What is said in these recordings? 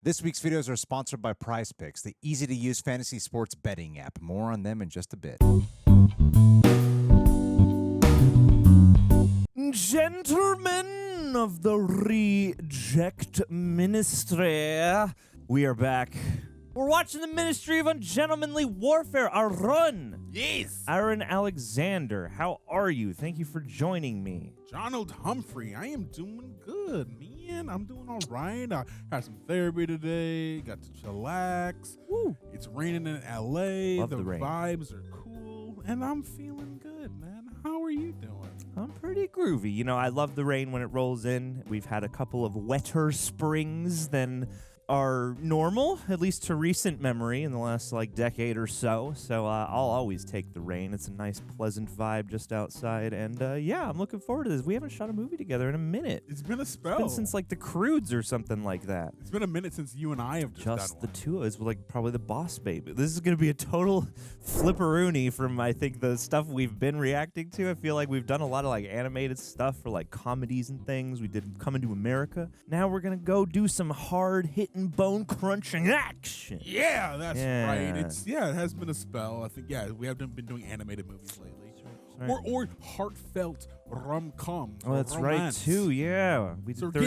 This week's videos are sponsored by Prize Picks, the easy-to-use fantasy sports betting app. More on them in just a bit. Gentlemen of the Reject Ministry, we are back. We're watching the Ministry of Ungentlemanly Warfare, our run. Yes. Aaron Alexander, how are you? Thank you for joining me. Donald Humphrey, I am doing good, man. I'm doing all right. I had some therapy today. Got to chillax. Woo. It's raining in LA. Love the rain. Vibes are cool, and I'm feeling good, man. How are you doing? I'm pretty groovy. You know, I love the rain when it rolls in. We've had a couple of wetter springs than are normal, at least to recent memory in the last decade or so. So I'll always take the rain. It's a nice, pleasant vibe just outside. And yeah, I'm looking forward to this. We haven't shot a movie together in a minute. It's been a spell. It's been since The Croods or something like that. It's been a minute since you and I have just done The one. two of us were probably the boss baby. This is going to be a total flipperoony from, I think, the stuff we've been reacting to. I feel like we've done a lot of animated stuff for comedies and things. We did Coming to America. Now we're going to go do some hard-hitting, bone-crunching action. Yeah, that's Yeah. right. It has been a spell. I think, we haven't been doing animated movies lately. Right. Or heartfelt rom-com. Oh, that's romance. right, too, yeah. So we're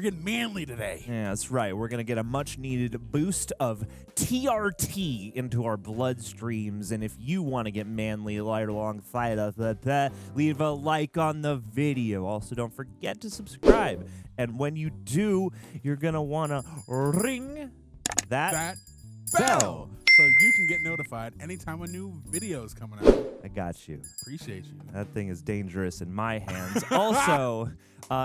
getting manly today. Yeah, that's right. We're going to get a much-needed boost of TRT into our bloodstreams. And if you want to get manly right alongside us, leave a like on the video. Also, don't forget to subscribe. And when you do, you're going to want to ring that bell. So you can get notified anytime a new video is coming out. I got you. Appreciate you. That thing is dangerous in my hands. Also,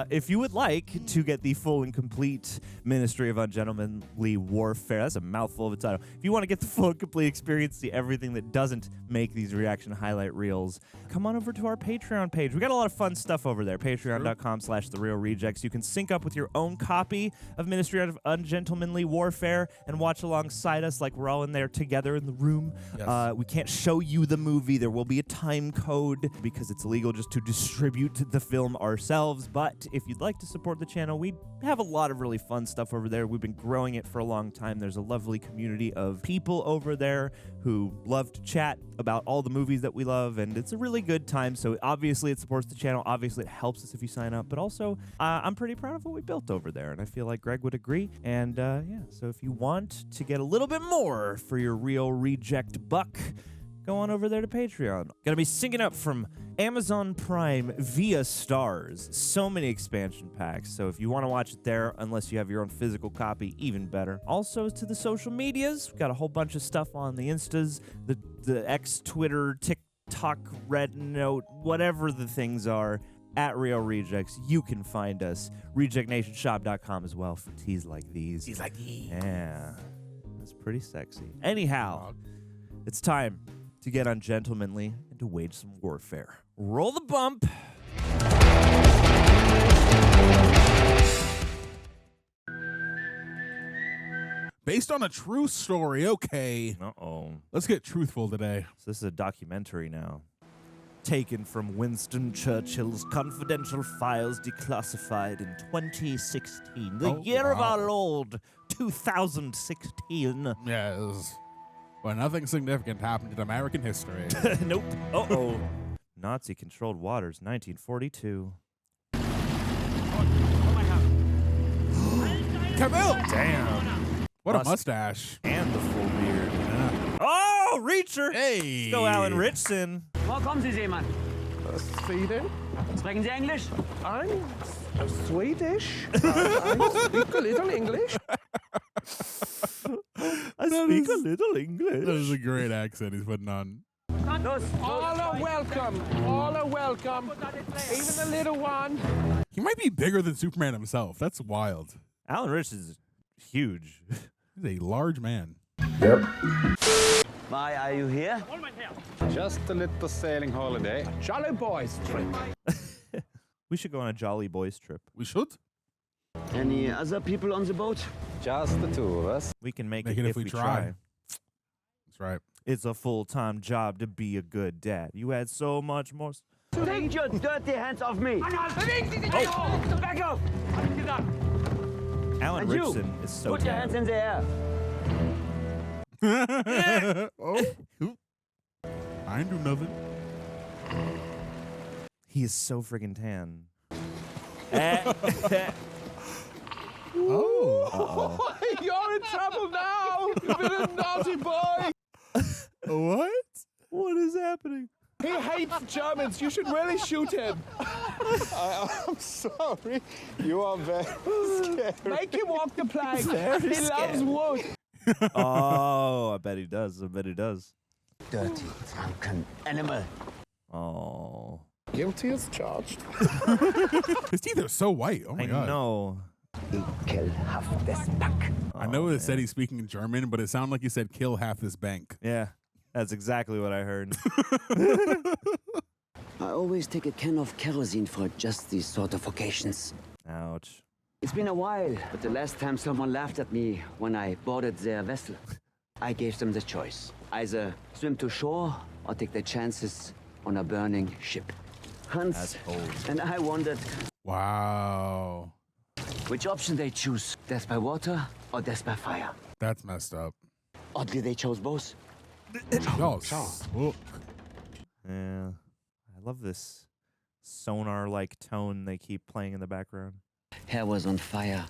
if you would like to get the full and complete Ministry of Ungentlemanly Warfare, that's a mouthful of a title. If you want to get the full and complete experience, see everything that doesn't make these reaction highlight reels, come on over to our Patreon page. We got a lot of fun stuff over there. Patreon.com/TheRealRejects. You can sync up with your own copy of Ministry of Ungentlemanly Warfare and watch alongside us like we're all in there together in the room. Yes. We can't show you the movie. There will be a time code because it's illegal just to distribute the film ourselves. But if you'd like to support the channel, we have a lot of really fun stuff over there. We've been growing it for a long time. There's a lovely community of people over there who love to chat about all the movies that we love, and it's a really good time. So obviously it supports the channel. Obviously it helps us if you sign up. But also, I'm pretty proud of what we built over there, and I feel like Greg would agree. And yeah, so if you want to get a little bit more for your real reject buck, go on over there to Patreon. Gonna be syncing up from Amazon Prime via Stars. So many expansion packs. So if you want to watch it there, unless you have your own physical copy, even better. Also to the social medias, we've got a whole bunch of stuff on the Instas, the X, Twitter, TikTok, Red Note, whatever the things are. At Real Rejects, you can find us. RejectNationShop.com as well for teas like these. He's like, Yeah, that's pretty sexy. Anyhow, it's time to get ungentlemanly and to wage some warfare. Roll the bump. based on a true story. Okay. Uh-oh. Let's get truthful today. So this is a documentary now. Taken from Winston Churchill's confidential files declassified in 2016. The year of our Lord, 2016. Yes. Well, nothing significant happened in American history. Nope. Uh-oh. Nazi-controlled waters, 1942. Cavill! Damn. What a mustache. And the full beard. Yeah. Oh, Reacher! Hey! Let's go, Alan Ritchson. Wo kommen Sie, Seemann? Sweden. Sprechen Sie Englisch? I'm Swedish. I speak a little English. I speak a little English. That is a great accent he's putting on. All are welcome. All are welcome. Even the little one. He might be bigger than Superman himself. That's wild. Alan Ritchson is huge. He's a large man. Why are you here? Just a little sailing holiday. Jolly boys trip. We should go on a Jolly Boys trip. We should. Any other people on the boat? Just the two of us. We can make it if we try. That's right. It's a full-time job to be a good dad. You had so much more. Take your dirty hands off me! Back off! Alan And you, Ritchson is so put your tan. hands in the air. Oh, I ain't do nothing. He is so friggin' tan. Oh. You're in trouble now. You've been a naughty boy. What? What is happening? He hates Germans. You should really shoot him. I'm sorry. You are very scary. Make him walk the plank. Very He loves wood. Oh, I bet he does. I bet he does. Dirty, drunken animal. Oh, Guilty as charged. His teeth are so white. Oh my I god. know. Ekelhaft des Pack. I know it said he's speaking in German, but it sounded like he said kill half this bank. Yeah, that's exactly what I heard. I always take a can of kerosene for just these sort of occasions. Ouch. It's been a while, but the last time someone laughed at me when I boarded their vessel, I gave them the choice. Either swim to shore or take their chances on a burning ship. Hans That's old. and I wondered Wow. which option they choose, death by water or death by fire. That's messed up. Oddly, they chose both. Y'all suck. Yeah, I love this sonar-like tone they keep playing in the background. Hair was on fire,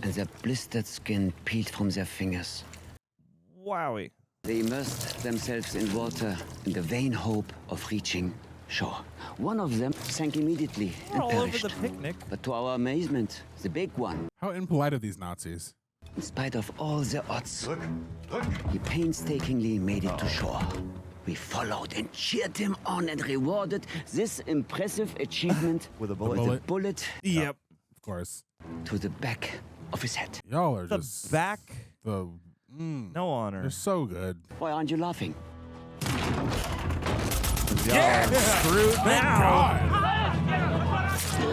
and their blistered skin peeled from their fingers. Wowie. They immersed themselves in water in the vain hope of reaching shore. One of them sank immediately We're and all over perished. the picnic. But to our amazement, the big one, How impolite are these Nazis? in spite of all the odds, he painstakingly made it to shore. We followed and cheered him on and rewarded this impressive achievement With a bullet. with a bullet Yep. Of course. to the back of his head. Y'all are The just back, the no honor. They're so good. Why aren't you laughing? Yeah, screwed now. God.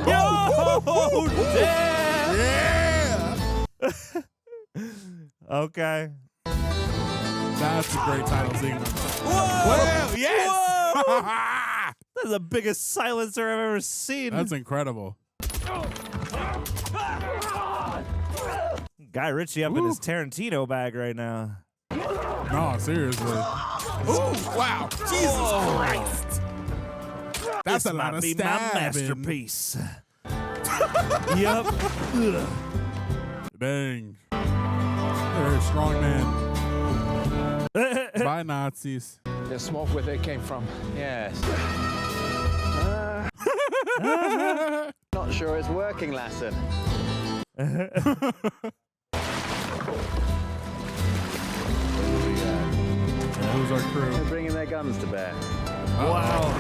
Yo, damn. Yeah. Okay. That's a great title sequence. Whoa! Yes. That's the biggest silencer I've ever seen. That's incredible. Guy Ritchie up in his Tarantino bag right now. No, seriously. Ooh, wow. Jesus Christ. That's This a lot might of be my stabbing. masterpiece. Yep. Dang. They're a strong man. Bye, Nazis. The smoke where they came from. Yes. Not sure it's working, Lassen. Who's our crew? They're bringing their guns to bear. Wow.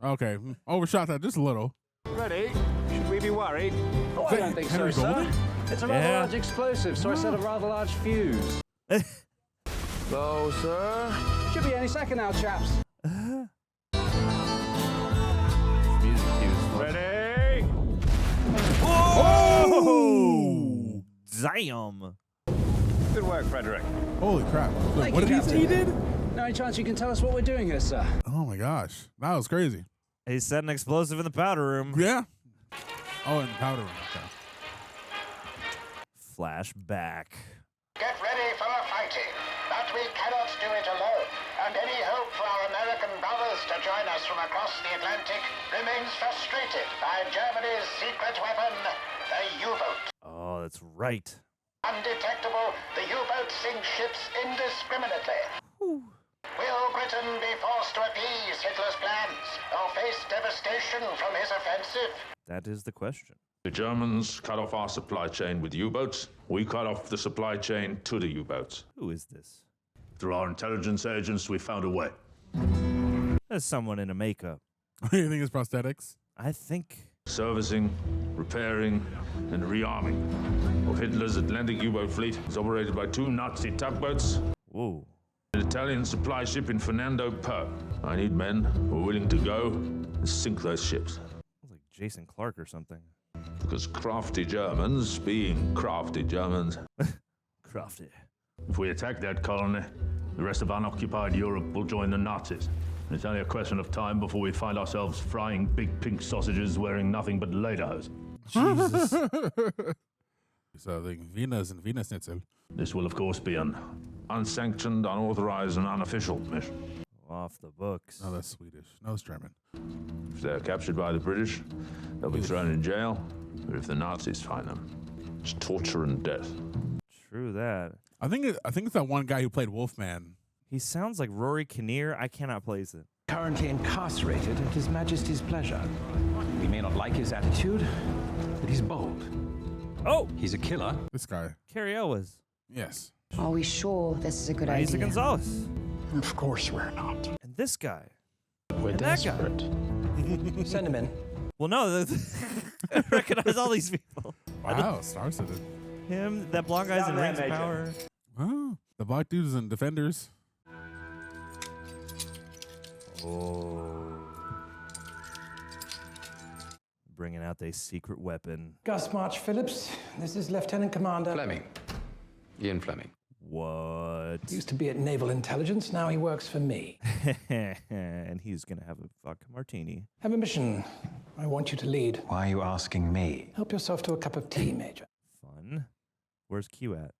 No. Okay. Overshot that just a little. Ready? Should we be worried? Oh, I don't think Henry so, Golden? sir. It's a rather Yeah. large explosive, so I set a rather large fuse. Low, sir. Should be any second now, chaps. Ready? Oh! Damn. Good work, Frederick. Holy crap. So Thank what you, did he say he Captain. did? No any chance you can tell us what we're doing here, sir? Oh my gosh. That was crazy. He set an explosive in the powder room. Yeah. Oh, and powder room. Okay. Flashback. Get ready for the fighting, but we cannot do it alone, and any hope for our American brothers to join us from across the Atlantic remains frustrated by Germany's secret weapon, the U-boat. Oh, that's right. Undetectable, the U-boat sinks ships indiscriminately. Will Britain be forced to appease Hitler's plans, or face devastation from his offensive? That is the question. The Germans cut off our supply chain with U-boats. We cut off the supply chain to the U-boats. Who is this? Through our intelligence agents, we found a way. There's someone in a makeup. You think it's prosthetics? I think. Servicing, repairing, and rearming of Hitler's Atlantic U-boat fleet is operated by 2 Nazi tugboats, Whoa. an Italian supply ship in Fernando Po. I need men who are willing to go and sink those ships. Sounds like Jason Clarke or something. Because crafty Germans, being crafty Germans, Crafty. if we attack that colony, the rest of unoccupied Europe will join the Nazis. It's only a question of time before we find ourselves frying big pink sausages wearing nothing but lederhosen. Jesus. So the Venus and Venus Schnitzel. This will, of course, be an unsanctioned, unauthorized, and unofficial mission. Off the books. No, that's Swedish. No, it's German. If they're captured by the British, they'll be thrown in jail. But if the Nazis find them, it's torture and death. True that. I think it's that one guy who played Wolfman. He sounds like Rory Kinnear. I cannot place it. Currently incarcerated at His Majesty's pleasure. We may not like his attitude, but he's bold. Oh! He's a killer. This guy. Cary Elwes. Yes. Are we sure this is a good Eiza idea? González. Of course we're not. And this guy. We're And that guy. desperate. Send him in. Well, no. I recognize all these people. Wow, star-studded. Him, that blonde guy's in Rings of Power. Oh, the black dudes and Defenders. Oh. Bringing out their secret weapon. Gus March Phillips, this is Lieutenant Commander Fleming. Ian Fleming. What? Used to be at Naval Intelligence, now he works for me. And he's gonna have a vodka martini. Have a mission I want you to lead. Why are you asking me? Help yourself to a cup of tea, Major. Fun. Where's Q at?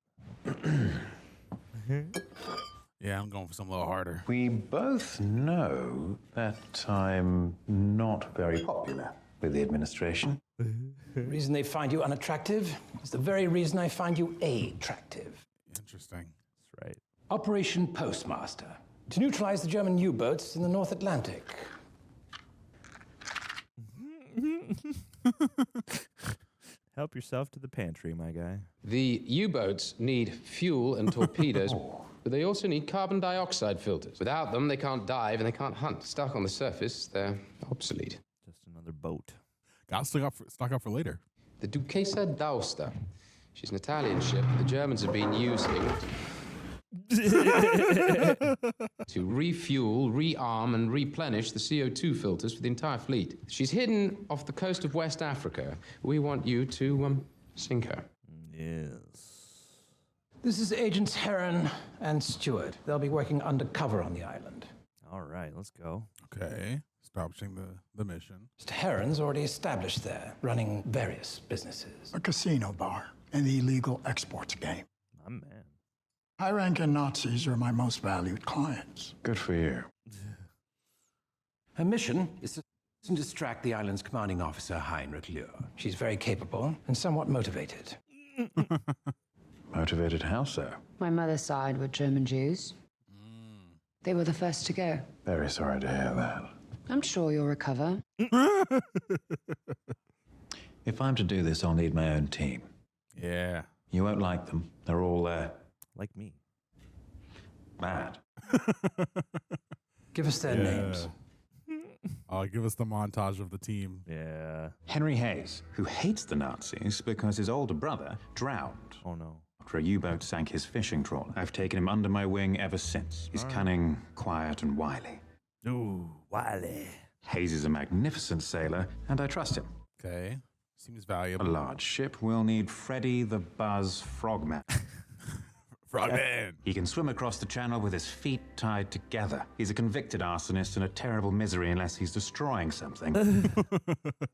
Yeah, I'm going for something a little harder. We both know that I'm not very popular with the administration. The reason they find you unattractive is the very reason I find you attractive. Interesting. That's right. Operation Postmaster. To neutralize the German U-boats in the North Atlantic. Help yourself to the pantry, my guy. The U-boats need fuel and torpedoes, but they also need carbon dioxide filters. Without them, they can't dive and they can't hunt. Stuck on the surface, they're obsolete. Just another boat. Got stock up for later. The Duchessa d'Aosta. She's an Italian ship the Germans have been using to refuel, rearm, and replenish the CO2 filters for the entire fleet. She's hidden off the coast of West Africa. We want you to sink her. Yes. This is Agents Heron and Stewart. They'll be working undercover on the island. All right, let's go. Okay. Establishing the mission. Mr. Heron's already established there, running various businesses. A casino bar and the illegal exports game. My man. High-ranking Nazis are my most valued clients. Good for you. Her mission is to distract the island's commanding officer, Heinrich Lure. She's very capable and somewhat motivated. Motivated how so? My mother's side were German Jews. They were the first to go. Very sorry to hear that. I'm sure you'll recover. If I'm to do this, I'll need my own team. Yeah. You won't like them. They're all Like me. mad. Give us their names. Give us the montage of the team. Yeah. Henry Hayes, who hates the Nazis because his older brother drowned. Oh, no. After a U-boat sank his fishing trawler. I've taken him under my wing ever since. He's cunning, quiet, and wily. Ooh, Wiley. Hayes is a magnificent sailor, and I trust him. Okay. Seems A valuable. large ship will need Freddie the Buzz Frogman. Frogman. He can swim across the channel with his feet tied together. He's a convicted arsonist and a terrible misery unless he's destroying something.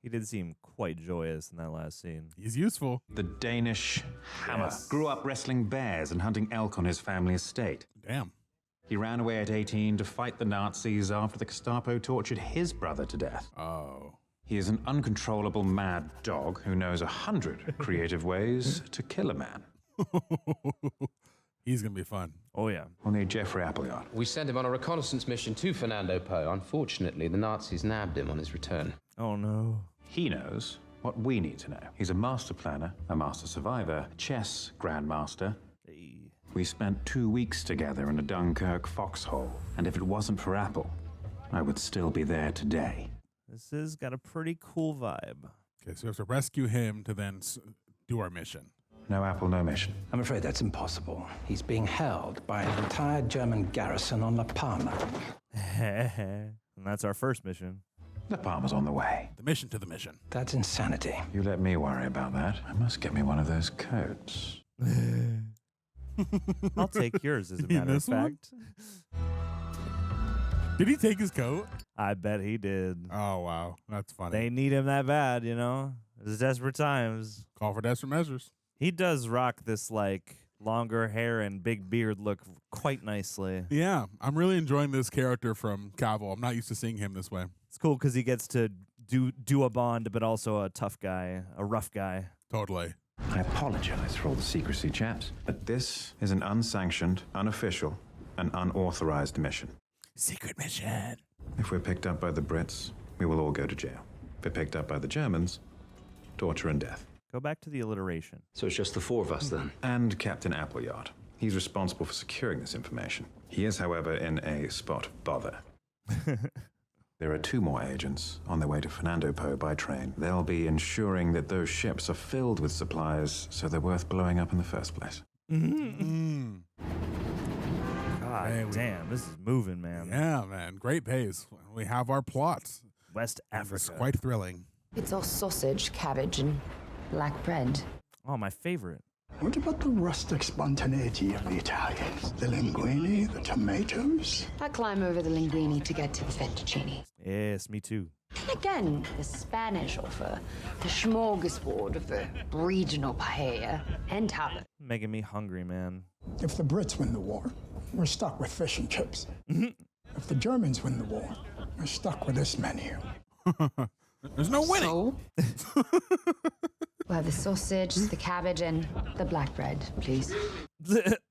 He did seem quite joyous in that last scene. He's useful. The Danish Hammer Yes. grew up wrestling bears and hunting elk on his family estate. Damn. He ran away at 18 to fight the Nazis after the Gestapo tortured his brother to death. Oh. He is an uncontrollable mad dog who knows 100 creative ways to kill a man. He's going to be fun. Oh, yeah. We'll need Jeffrey Appleyard. We sent him on a reconnaissance mission to Fernando Po. Unfortunately, the Nazis nabbed him on his return. Oh, no. He knows what we need to know. He's a master planner, a master survivor, a chess grandmaster. Hey. We spent 2 weeks together in a Dunkirk foxhole, and if it wasn't for Apple, I would still be there today. This has got a pretty cool vibe. Okay, so we have to rescue him to then do our mission. No Apple, no mission. I'm afraid that's impossible. He's being held by an entire German garrison on La Palma. And that's our first mission. The Palmer's on the way. The mission to the mission. That's insanity. You let me worry about that. I must get me one of those coats. I'll take yours, as a You matter of miss one? fact. Did he take his coat? I bet he did. Oh, wow. That's funny. They need him that bad, you know? It's desperate times. Call for desperate measures. He does rock this like longer hair and big beard look quite nicely. Yeah, I'm really enjoying this character from Cavill. I'm not used to seeing him this way. It's cool because he gets to do a Bond, but also a tough guy, a rough guy. Totally. I apologize for all the secrecy, chaps, but this is an unsanctioned, unofficial, and unauthorized mission. Secret mission. If we're picked up by the Brits, we will all go to jail. If we're picked up by the Germans, torture and death. Go back to the alliteration. So it's just the four of us then? And Captain Appleyard. He's responsible for securing this information. He is, however, in a spot of bother. There are 2 more agents on their way to Fernando Po by train. They'll be ensuring that those ships are filled with supplies so they're worth blowing up in the first place. God damn, this is moving, man. Yeah, man. Great pace. We have our plots. West Africa. It's quite thrilling. It's all sausage, cabbage, and black bread. Oh, my favorite. What about the rustic spontaneity of the Italians? The linguine, the tomatoes? I climb over the linguine to get to the fettuccine. Yes, me too. And again, the Spanish offer the smorgasbord of the regional paella and tapas. Making me hungry, man. If the Brits win the war, we're stuck with fish and chips. If the Germans win the war, we're stuck with this menu. There's no winning. So? Well, the sausage, the cabbage, and the black bread, please.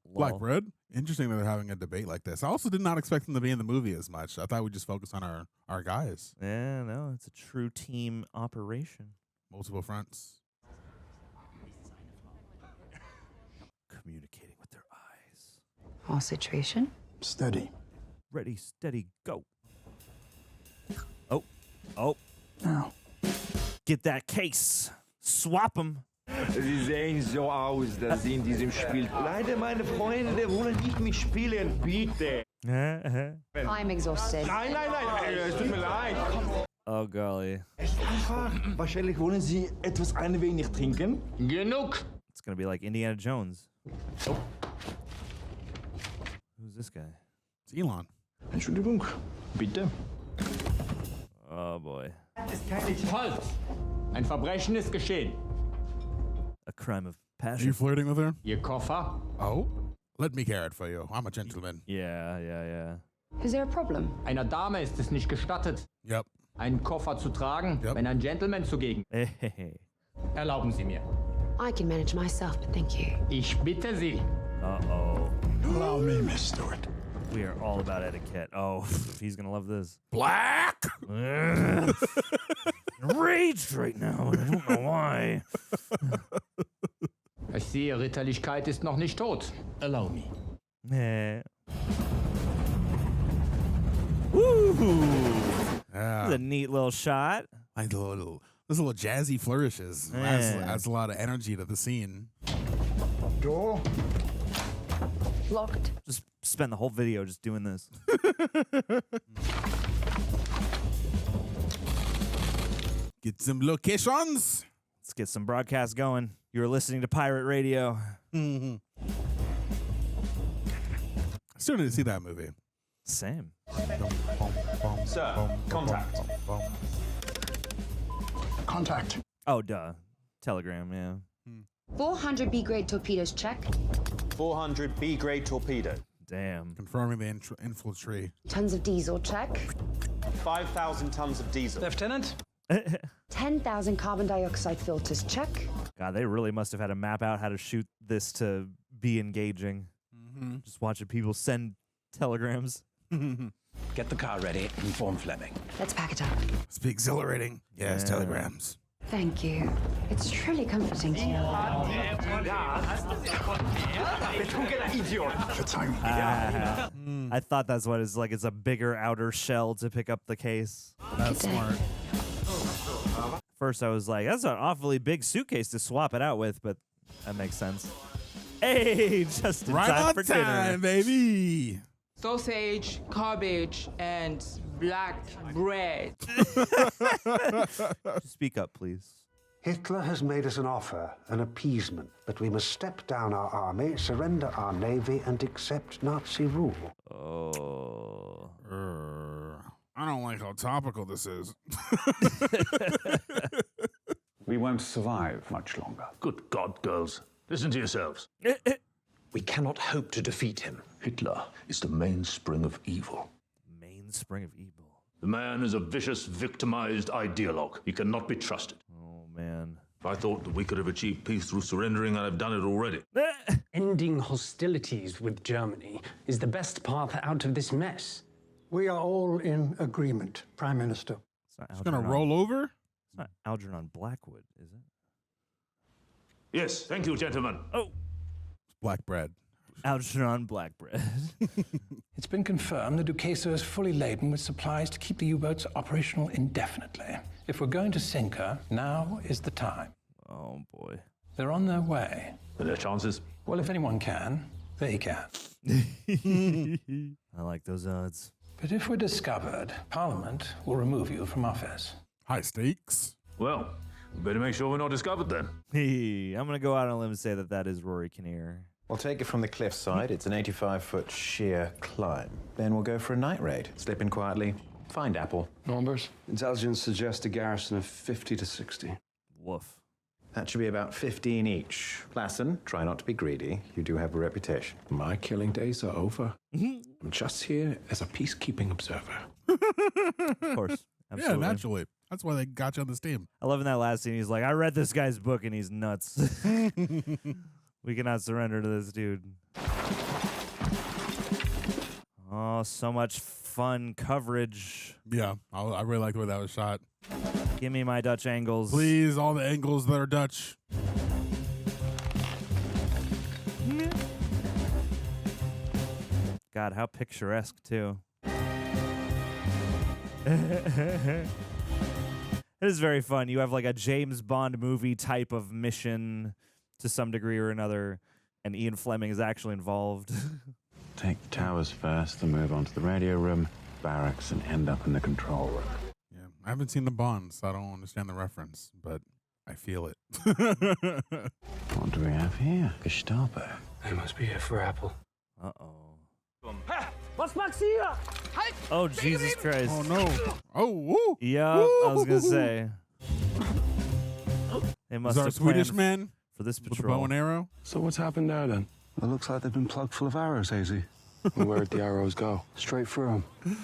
Black bread? Interesting that they're having a debate like this. I also did not expect them to be in the movie as much. I thought we'd just focus on our guys. Yeah, no, it's a true team operation. Multiple fronts. Communicating with their eyes. All situation? Steady. Ready, steady, go. Oh. Now. Get that case. Swap them. Sie sehen so aus, dass Sie in diesem Spiel... Leider, meine Freunde, wollen nicht mitspielen, bitte. I'm exhausted. Nein, es tut mir leid. Oh, golly. Wahrscheinlich wollen Sie etwas ein wenig trinken. Genug. It's going to be like Indiana Jones. Oh. Who's this guy? It's Elon. Entschuldigung, bitte. Oh, boy. Halt! Ein Verbrechen ist geschehen. A crime of Are passion. you flirting with her? Ihr Koffer? Oh? Let me carry it for you. I'm a gentleman. Yeah. Is there a problem? Einer Dame ist es nicht gestattet, Yep. einen Koffer zu tragen, wenn ein Gentleman zugegen. Hey. Erlauben Sie mir. I can manage myself, but thank you. Ich bitte Sie. Uh-oh. Allow me, Miss Stewart. We are all about etiquette. Oh, he's going to love this. Black! Enraged right now, and I don't know why. Ich sehe, Ritterlichkeit ist noch nicht tot. Allow me. Yeah. Woo! Yeah. That's a neat little shot. Like those little jazzy flourishes. Adds a lot of energy to the scene. Door. Locked. Just spend the whole video just doing this. Get some locations. Let's get some broadcasts going. You're listening to Pirate Radio. I still need to see that movie. Same. Sir, contact. Contact. Oh, duh. Telegram, yeah. 400 B-grade torpedoes, check. 400 B-grade torpedo. Damn. Confirming the infiltrate. Tons of diesel, check. 5,000 tons of diesel. Lieutenant? 10,000 carbon dioxide filters, check. God, they really must have had to map out how to shoot this to be engaging. Just watching people send telegrams. Get the car ready. Inform Fleming. Let's pack it up. It's be exhilarating. Yes, Yeah. telegrams. Thank you. It's truly comforting to know. I thought that's what it's like. It's a bigger outer shell to pick up the case. That's Good day. smart. First, I was like, that's an awfully big suitcase to swap it out with, but that makes sense. Hey, just in Right time on for time, dinner. baby. Sausage, cabbage, and black bread. Speak up, please. Hitler has made us an offer, an appeasement, but we must step down our army, surrender our navy, and accept Nazi rule. Oh. I don't like how topical this is. We we won't survive much longer. Good God, girls. Listen to yourselves. We cannot hope to defeat him. Hitler is the mainspring of evil. Mainspring of evil. The man is a vicious, victimized ideologue. He cannot be trusted. Oh, man. If I thought that we could have achieved peace through surrendering, I'd have done it already. Ending hostilities with Germany is the best path out of this mess. We are all in agreement, Prime Minister. It's going to roll over? It's not Algernon Blackwood, is it? Yes, thank you, gentlemen. Oh. It's black bread. Algernon Blackbread. It's been confirmed the Duquesa is fully laden with supplies to keep the U-boats operational indefinitely. If we're going to sink her, now is the time. Oh, boy. They're on their way. Are there chances? Well, if anyone can, they can. I like those odds. But if we're discovered, Parliament will remove you from office. High stakes. Well, we better make sure we're not discovered then. I'm going to go out on a limb and say that is Rory Kinnear. We'll take it from the cliffside. It's an 85-foot sheer climb. Then we'll go for a night raid. Slip in quietly, find Apple. Numbers? Intelligence suggests a garrison of 50 to 60. Woof. That should be about 15 each. Lassen, try not to be greedy. You do have a reputation. My killing days are over. I'm just here as a peacekeeping observer. Of course. Absolutely. Yeah, naturally. That's why they got you on this team. I love in that last scene, he's like, I read this guy's book and he's nuts. We cannot surrender to this dude. Oh, so much fun coverage. Yeah, I really like the way that was shot. Give me my Dutch angles. Please, all the angles that are Dutch. God, how picturesque, too. It is very fun. You have like a James Bond movie type of mission to some degree or another, and Ian Fleming is actually involved. Take the towers first, then move on to the radio room, barracks, and end up in the control room. Yeah, I haven't seen the Bond, so I don't understand the reference, but I feel it. What do we have here? Gestapo. They must be here for Apple. Uh-oh. What's Max here? Oh, Jesus Christ. Oh, no. Oh, woo. Yeah, Woo. I was going to say. They must Is our have Swedish planned man for this with the patrol. bow and arrow? So what's happened there then? It looks like they've been plugged full of arrows, Hazy. Where'd the arrows go? Straight through them.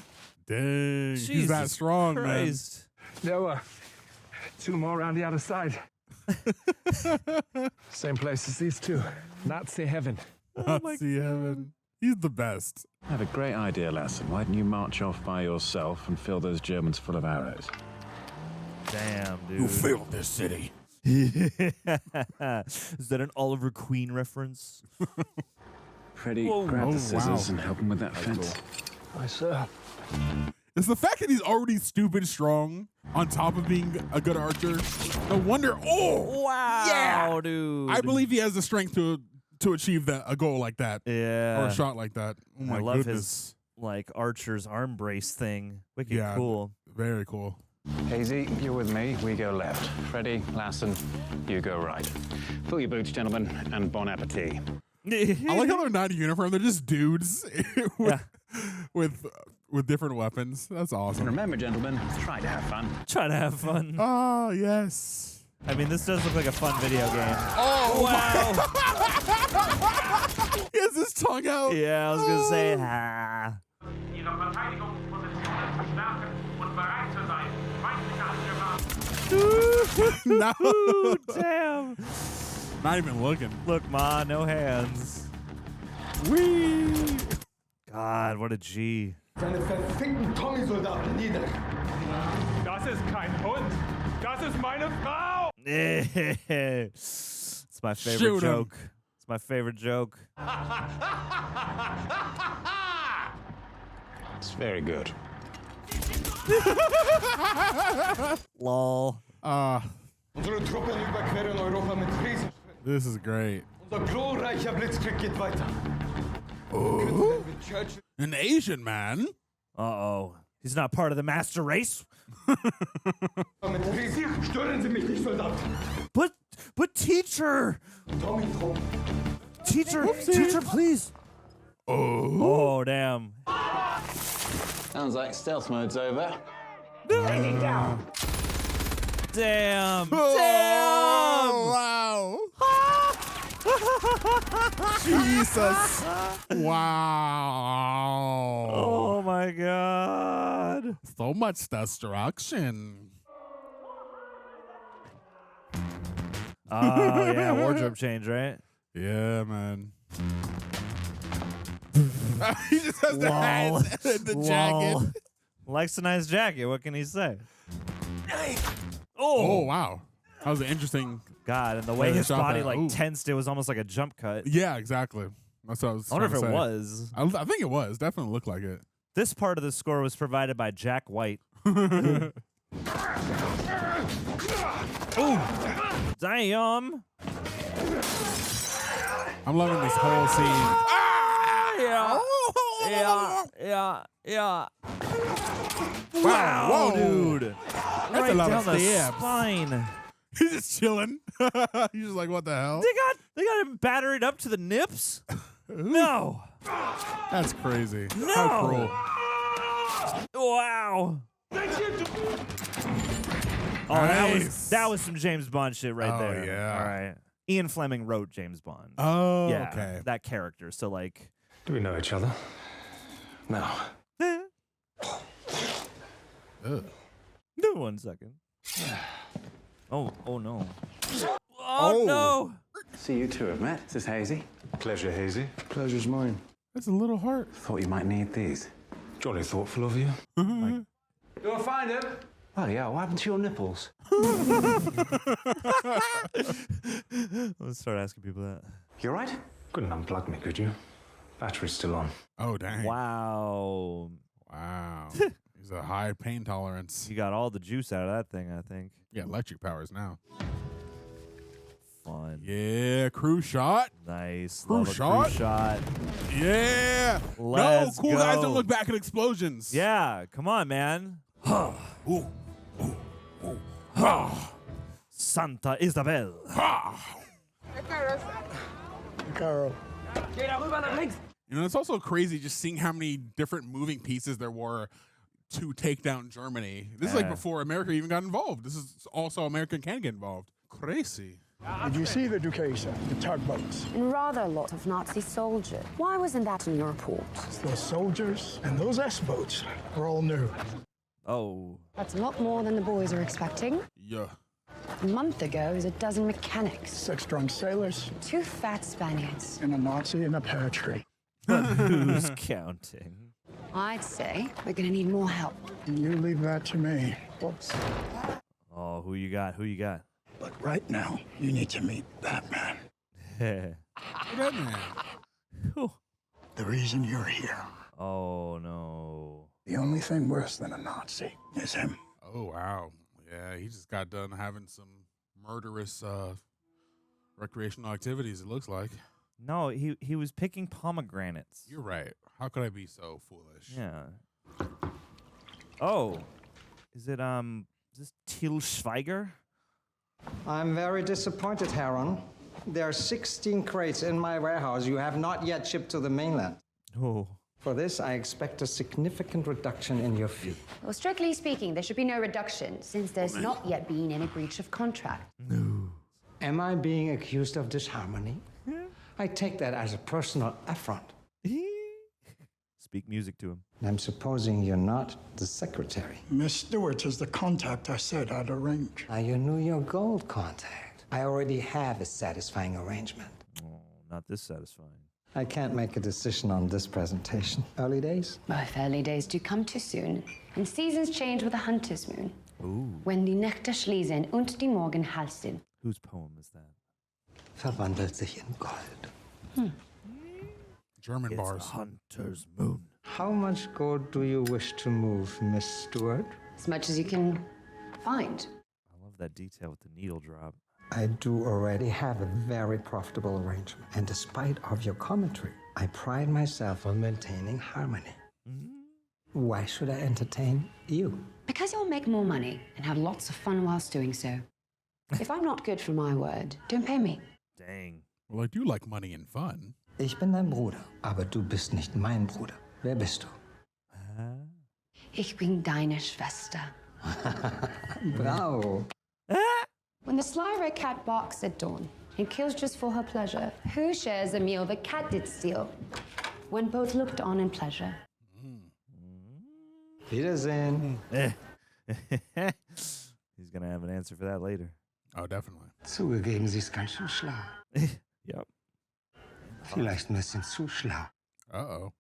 Dang, he's that strong, Christ. There were 2 more around the other side. Same place as these 2. Nazi heaven. Nazi heaven. He's the best. I have a great idea, Lassen. Why don't you march off by yourself and fill those Germans full of arrows? Damn, dude. Who filled this city? Is that an Oliver Queen reference? Freddie, Whoa. grab Oh, the scissors wow. and help him with that fence. Aye, sir. It's the fact that he's already stupid strong on top of being a good archer. No wonder. Oh, wow, yeah, dude. I believe he has the strength to achieve a goal like that. Yeah. Or a shot like that. Oh my I love goodness. his like archer's arm brace thing. Wicked Yeah, cool. Very cool. Hazy, you're with me. We go left. Freddie, Lassen, you go right. Fill your boots, gentlemen, and bon appetit. I like how they're not in uniform. They're just dudes with different weapons. That's awesome. And remember, gentlemen, try to have fun. Try to have fun. Oh, yes. I mean, this does look like a fun video game. Oh, wow. He has his tongue out. Yeah, I was going to say, ha. No. Ooh, damn. Not even looking. Look, Ma, no hands. Whee! God, what a G. Seine verfickten Tommy-Soldaten nieder. Das ist kein Hund. Das ist meine Frau. It's my favorite Shoot 'em. joke. It's my favorite joke. It's very good. Lol. Unsere Truppen überqueren Europa mit Riesen. This is great. Unser glorreicher Blitzkrieg geht weiter. Oh. An Asian man? Uh-oh. He's not part of the master race? Mit Riesen stören Sie mich nicht, Soldat. But teacher! Tommy, Teacher, teacher, please. Oh, damn. Sounds like stealth mode's over. Taking down. Damn! Oh, wow! Jesus! Wow! Oh my God! So much destruction. Oh yeah, wardrobe change, right? Yeah, man. He just has the hat and the jacket. Likes a nice jacket. What can he say? Oh, wow. That was an interesting. God, and the way his body like Ooh. tensed, it was almost like a jump cut. Yeah, exactly. That's what I was. I wonder if trying to it say. was. I think it was. Definitely looked like it. This part of the score was provided by Jack White. Ooh. Damn. I'm loving this whole scene. Yeah. Wow, Wow, whoa. dude. That's Right a lot down of the stabs. spine. He's just chilling. He's just like, what the hell? They got him battered up to the nips? No. That's crazy. No. How cruel. Wow. Oh, Nice. that was some James Bond shit right Oh, there. yeah. All right. Ian Fleming wrote James Bond. Oh, yeah, okay. that character. So like, Do we know each other? No. Ugh. no, 1 second. Oh no. Oh no. See, you two have met. Is this Hazy? Pleasure, Hazy. Pleasure's mine. That's a little heart. Thought you might need these. Jolly thoughtful of you. You'll find him. Oh, yeah, what happened to your nipples? Let's start asking people that. You all right? Couldn't unplug me, could you? Battery's still on. Oh, dang. Wow. Wow. He's a high pain tolerance. You got all the juice out of that thing, I think. Yeah, electric powers now. Fun. Yeah, crew shot. Nice. Crew Love a shot. Crew shot. Yeah. Let's no, cool guys go. don't look back at explosions. Yeah, come on, man. Ooh. Santa Isabel. Carol. You know, it's also crazy just seeing how many different moving pieces there were to take down Germany. This is like before America even got involved. This is also America can get involved. Crazy. Did you see the Duquesa, the tugboats? And rather a lot of Nazi soldiers. Why wasn't that in your report? Those soldiers and those S-boats are all new. Oh. That's a lot more than the boys are expecting. Yeah. A month ago, it was a dozen mechanics. 6 drunk sailors 2 fat Spaniards. and a Nazi in a pear tree. Who's counting? I'd say we're gonna need more help. You leave that to me. Whoops. Oh, who you got? Who you got? But right now, you need to meet Batman. Batman. The reason you're here. Oh, no. The only thing worse than a Nazi is him. Oh, wow. Yeah, he just got done having some murderous recreational activities, it looks like. No, he was picking pomegranates. You're right. How could I be so foolish? Yeah. Oh. Is this Til Schweiger? I'm very disappointed, Heron. There are 16 crates in my warehouse you have not yet shipped to the mainland. Oh. For this, I expect a significant reduction in your fee. Well, strictly speaking, there should be no reduction, since there's not yet been any breach of contract. No. Am I being accused of disharmony? I take that as a personal affront. Speak music to him. I'm supposing you're not the secretary. Miss Stewart is the contact I said I'd arrange. Now you knew your gold contact. I already have a satisfying arrangement. Oh, not this satisfying. I can't make a decision on this presentation. Early days? Both early days do come too soon, and seasons change with the hunter's moon. Ooh. When die Nächte schließen und die Morgen halten. Whose poem is that? Verwandelt sich in Gold. German It's bars. a hunter's moon. How much gold do you wish to move, Miss Stewart? As much as you can find. I love that detail with the needle drop. I do already have a very profitable arrangement. And despite of your commentary, I pride myself on maintaining harmony. Why should I entertain you? Because you'll make more money and have lots of fun whilst doing so. If I'm not good for my word, don't pay me. Dang. Well, I do like money and fun. Ich bin dein Bruder, aber du bist nicht mein Bruder. Wer bist du? Ich bin deine Schwester. Bravo. When the sly red cat barks at dawn and kills just for her pleasure, who shares a meal the cat did steal? When both looked on in pleasure. Wiedersehen. He's gonna have an answer for that later. Oh, definitely. Zugegeben, sie ist ganz schön schlau. Yep. Vielleicht ein bisschen zu schlau. Uh-oh.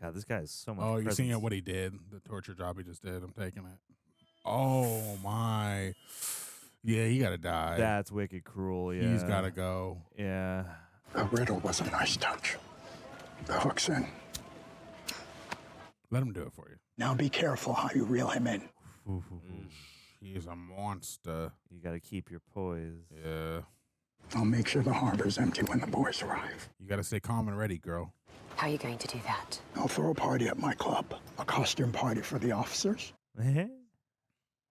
God, this guy is so much. Oh, you're seeing presence. what he did, the torture job he just did. I'm taking it. Oh my. Yeah, he gotta die. That's wicked cruel. Yeah, He's gotta go. Yeah. The riddle was a nice touch. The hook's in. Let him do it for you. Now be careful how you reel him in. He's a monster. You gotta keep your poise. Yeah. I'll make sure the harbor's empty when the boys arrive. You gotta stay calm and ready, girl. How are you going to do that? I'll throw a party at my club. A costume party for the officers.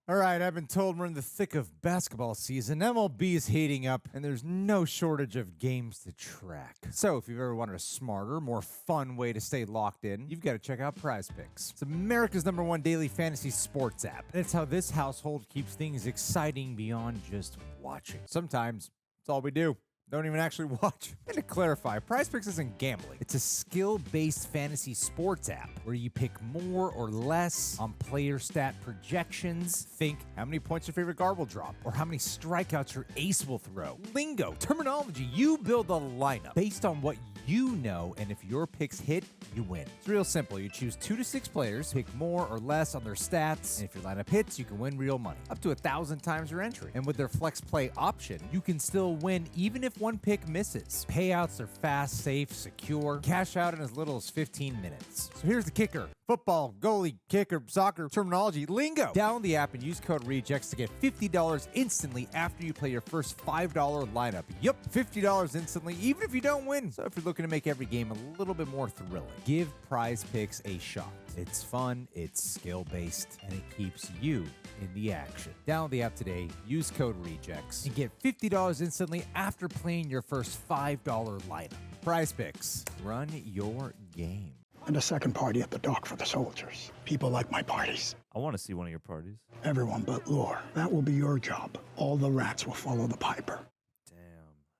All right, I've been told we're in the thick of basketball season. MLB is heating up, and there's no shortage of games to track. So if you've ever wanted a smarter, more fun way to stay locked in, you've got to check out Prize Picks. It's America's #1 daily fantasy sports app, and it's how this household keeps things exciting beyond just watching. Sometimes it's all we do. Don't even actually watch. And to clarify, Prize Picks isn't gambling. It's a skill-based fantasy sports app where you pick more or less on player stat projections. Think how many points your favorite guard will drop, or how many strikeouts your ace will throw. Lingo, terminology, you build a lineup based on what you know, and if your picks hit, you win. It's real simple. You choose 2 to 6 players, pick more or less on their stats, and if your lineup hits, you can win real money. Up to 1,000 times your entry. And with their flex play option, you can still win even if one pick misses. Payouts are fast, safe, secure. Cash out in as little as 15 minutes. So here's the kicker. Football, goalie, kicker, soccer, terminology, lingo. Download the app and use code REJECTS to get $50 instantly after you play your first $5 lineup. Yup, $50 instantly, even if you don't win. So if you're looking to make every game a little bit more thrilling, give Prize Picks a shot. It's fun, it's skill-based, and it keeps you in the action. Download the app today, use code REJECTS, and get $50 instantly after playing your first $5 lineup. Prize Picks, run your game. And a second party at the dock for the soldiers. People like my parties. I want to see one of your parties. Everyone but Lore. That will be your job. All the rats will follow the piper.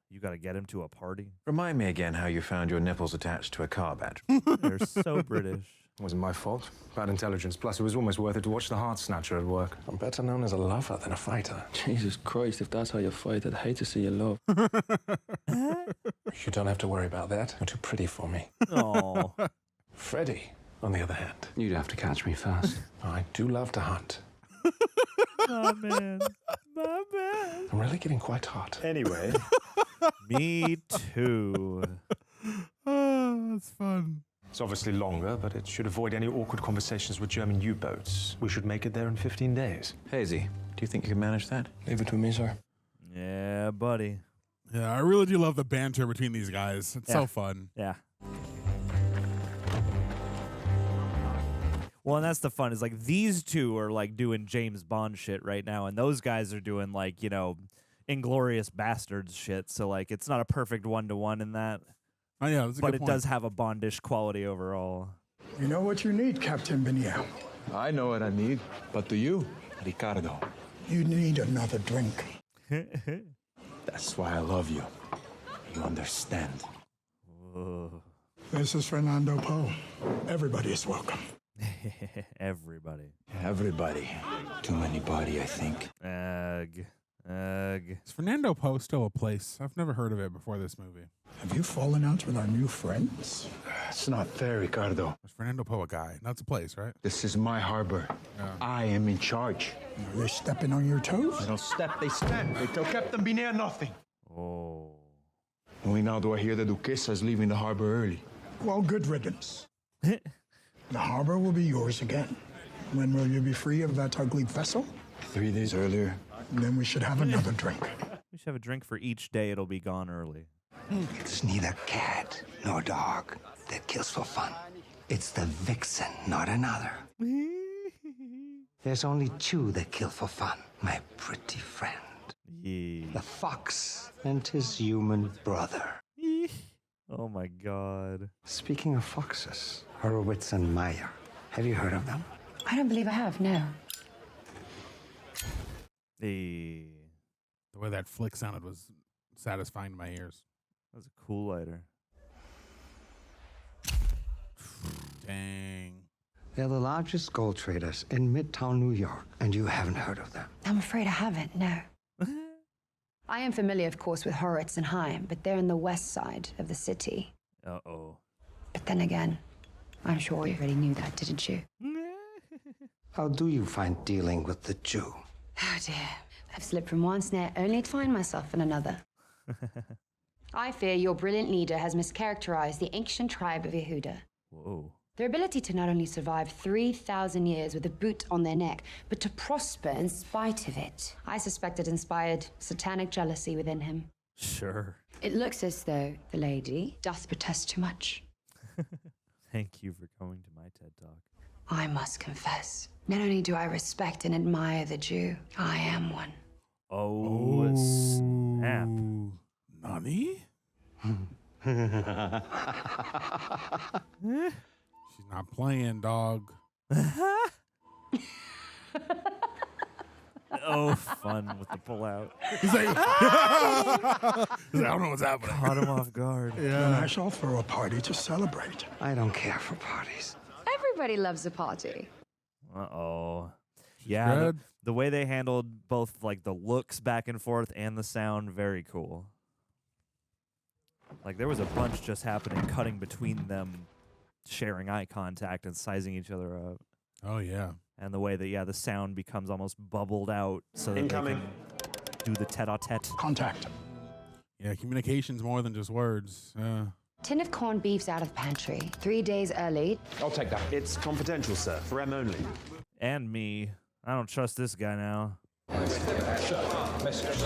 You got to get him to a party. Remind me again how you found your nipples attached to a car badge. They're so British. It wasn't my fault. Bad intelligence. Plus, it was almost worth it to watch the Heart Snatcher at work. I'm better known as a lover than a fighter. Jesus Christ, if that's how you fight, I'd hate to see you love. You don't have to worry about that. You're too pretty for me. Oh. Freddie, on the other hand. You'd have to catch me fast. I do love to hunt. My man. My man. I'm really getting quite hot. Anyway. Me too. Oh, that's fun. It's obviously longer, but it should avoid any awkward conversations with German U-boats. We should make it there in 15 days. Hazy, do you think you can manage that? Leave it to me, sir. Yeah, buddy. Yeah, I really do love the banter between these guys. It's so fun. Yeah. Well, and that's the fun is like these two are like doing James Bond shit right now, and those guys are doing like, you know, Inglourious Basterds shit. So like it's not a perfect 1-to-1 in that. Oh yeah, that's a but good it point. does have a Bondish quality overall. You know what you need, Captain Beniel. I know what I need, but do you, Ricardo? You need another drink. That's why I love you. You understand. Whoa. This is Fernando Poe. Everybody is welcome. Everybody. Everybody. Too many body, I think. Ugh. Is Fernando Poe still a place? I've never heard of it before this movie. Have you fallen out with our new friends? It's not fair, Ricardo. Is Fernando Poe a guy? That's a place, right? This is my harbor. I am in charge. Are they stepping on your toes? They don't step, they stand. They tell Captain Benier nothing. Oh. Only now do I hear the Duquesa is leaving the harbor early. Well, good riddance. The harbor will be yours again. When will you be free of that ugly vessel? 3 days earlier. Then we should have another drink. We should have a drink for each day it'll be gone early. It's neither cat nor dog that kills for fun. It's the vixen, not another. There's only 2 that kill for fun, my pretty friend. Yeah. The fox and his human brother. Oh my God. Speaking of foxes, Horowitz and Meyer. Have you heard of them? I don't believe I have, no. Hey. The way that flick sounded was satisfying to my ears. That was a cool lighter. Dang. They're the largest gold traders in Midtown New York, and you haven't heard of them. I'm afraid I haven't, no. I am familiar, of course, with Horowitz and Haim, but they're in the west side of the city. Uh-oh. But then again, I'm sure you already knew that, didn't you? How do you find dealing with the Jew? Oh, dear. I've slipped from one snare only to find myself in another. I fear your brilliant leader has mischaracterized the ancient tribe of Yehuda. Whoa. Their ability to not only survive 3,000 years with a boot on their neck, but to prosper in spite of it. I suspect it inspired satanic jealousy within him. Sure. It looks as though the lady doth protest too much. Thank you for coming to my TED Talk. I must confess, not only do I respect and admire the Jew, I am one. Oh, snap. Nani? She's not playing, dog. Oh, fun with the pullout. He's like, I don't know what's happening. Caught him off guard. And I shall throw a party to celebrate. I don't care for parties. Everybody loves a party. Uh-oh. Yeah, good. the way they handled both like the looks back and forth and the sound, very cool. Like there was a bunch just happening, cutting between them, sharing eye contact and sizing each other up. Oh, yeah. And the way that, yeah, the sound becomes almost bubbled out so that they can do the tete-a-tete. Contact. Yeah, communication's more than just words. Tin of corned beef's out of pantry. 3 days early. I'll take that. It's confidential, sir. For M only. And me. I don't trust this guy now. Message.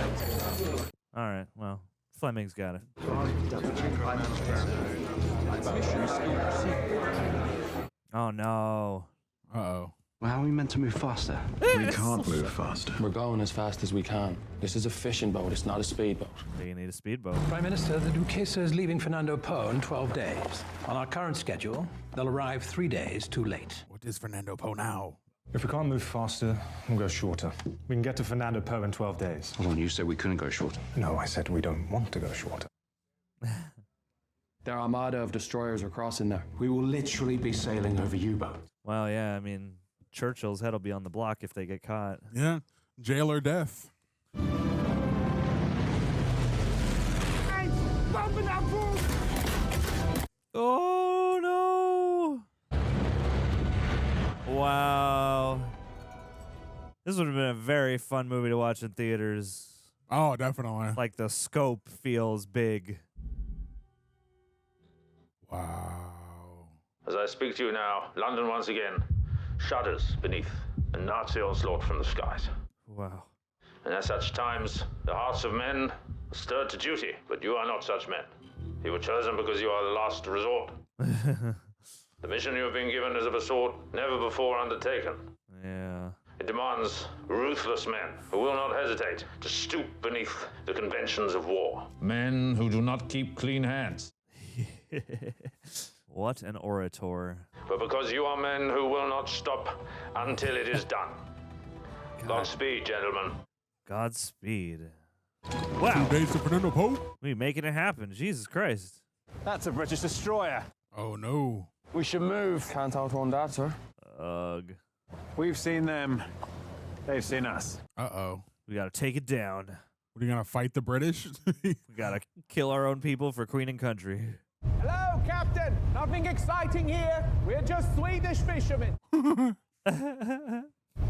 All right, well, Fleming's got it. Oh, no. Uh-oh. Well, how are we meant to move faster? We can't move faster. We're going as fast as we can. This is a fishing boat, it's not a speedboat. They need a speedboat. Prime Minister, the Duquesa is leaving Fernando Po in 12 days. On our current schedule, they'll arrive 3 days too late. What is Fernando Po now? If we can't move faster, we'll go shorter. We can get to Fernando Po in 12 days. Hold on, you said we couldn't go shorter. No, I said we don't want to go shorter. Their armada of destroyers are crossing there. We will literally be sailing over U-boats. Well, yeah, I mean, Churchill's head will be on the block if they get caught. Yeah, jail or death. Oh, no. Wow. This would have been a very fun movie to watch in theaters. Oh, definitely. Like the scope feels big. Wow. As I speak to you now, London once again shudders beneath a Nazi onslaught from the skies. Wow. And at such times, the hearts of men are stirred to duty, but you are not such men. You were chosen because you are the last resort. The mission you have been given is of a sort never before undertaken. Yeah. It demands ruthless men who will not hesitate to stoop beneath the conventions of war. Men who do not keep clean hands. What an orator. But because you are men who will not stop until it is done. Godspeed, gentlemen. Godspeed. Wow. 2 days to Fernando Po? We making it happen. Jesus Christ. That's a British destroyer. Oh, no. We should move. Can't outrun that, sir. Ugh. We've seen them. They've seen us. Uh-oh. We gotta take it down. What, are you going to fight the British? We gotta kill our own people for Queen and Country. Hello, Captain. Nothing exciting here. We're just Swedish fishermen.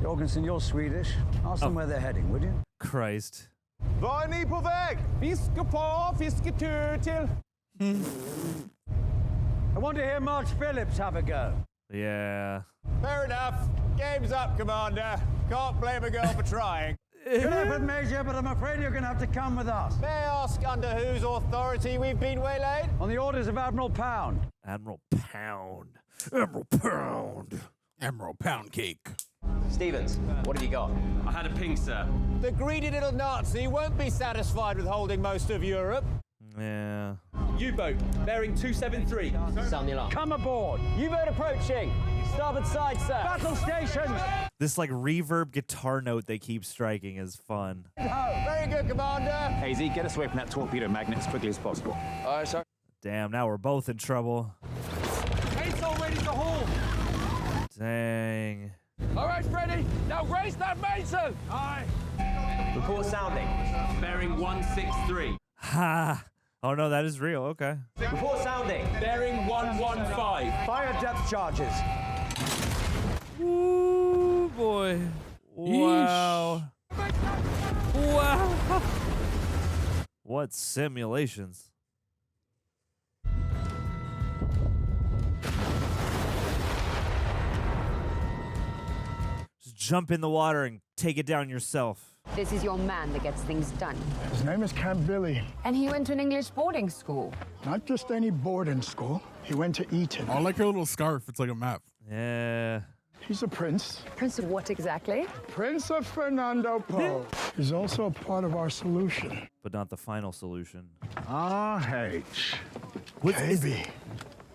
Jorgensen, you're Swedish. Ask them where they're heading, would you? Christ. Var är ni på väg? Fiske på, fisketur till... I want to hear March Phillips have a go. Yeah. Fair enough. Game's up, Commander. Can't blame a girl for trying. Good effort, Major, but I'm afraid you're going to have to come with us. May I ask under whose authority we've been waylaid? On the orders of Admiral Pound. Admiral Pound. Admiral Pound. Emerald Pound Cake. Stevens, what have you got? I had a ping, sir. The greedy little Nazi won't be satisfied with holding most of Europe. Yeah. U-boat, bearing 273. Sound the alarm. Come aboard. U-boat approaching. Starboard side, sir. Battle stations. This like reverb guitar note they keep striking is fun. Very good, Commander. Hazy, get us away from that torpedo magnet as quickly as possible. All right, sir. Damn, now we're both in trouble. It's all ready to haul. Dang. All right, Freddie. Now raise that mainsail. Aye. Report sounding. Bearing 163. Ha. Oh no, that is real. Okay. Report sounding. Bearing 115. Fire depth charges. Ooh, boy. Wow. Wow. What simulations. Just jump in the water and take it down yourself. This is your man that gets things done. His name is Camp Billy. And he went to an English boarding school. Not just any boarding school. He went to Eton. I like your little scarf. It's like a map. Yeah. He's a prince. Prince of what exactly? Prince of Fernando Po. He's also a part of our solution. But not the final solution. RH. KB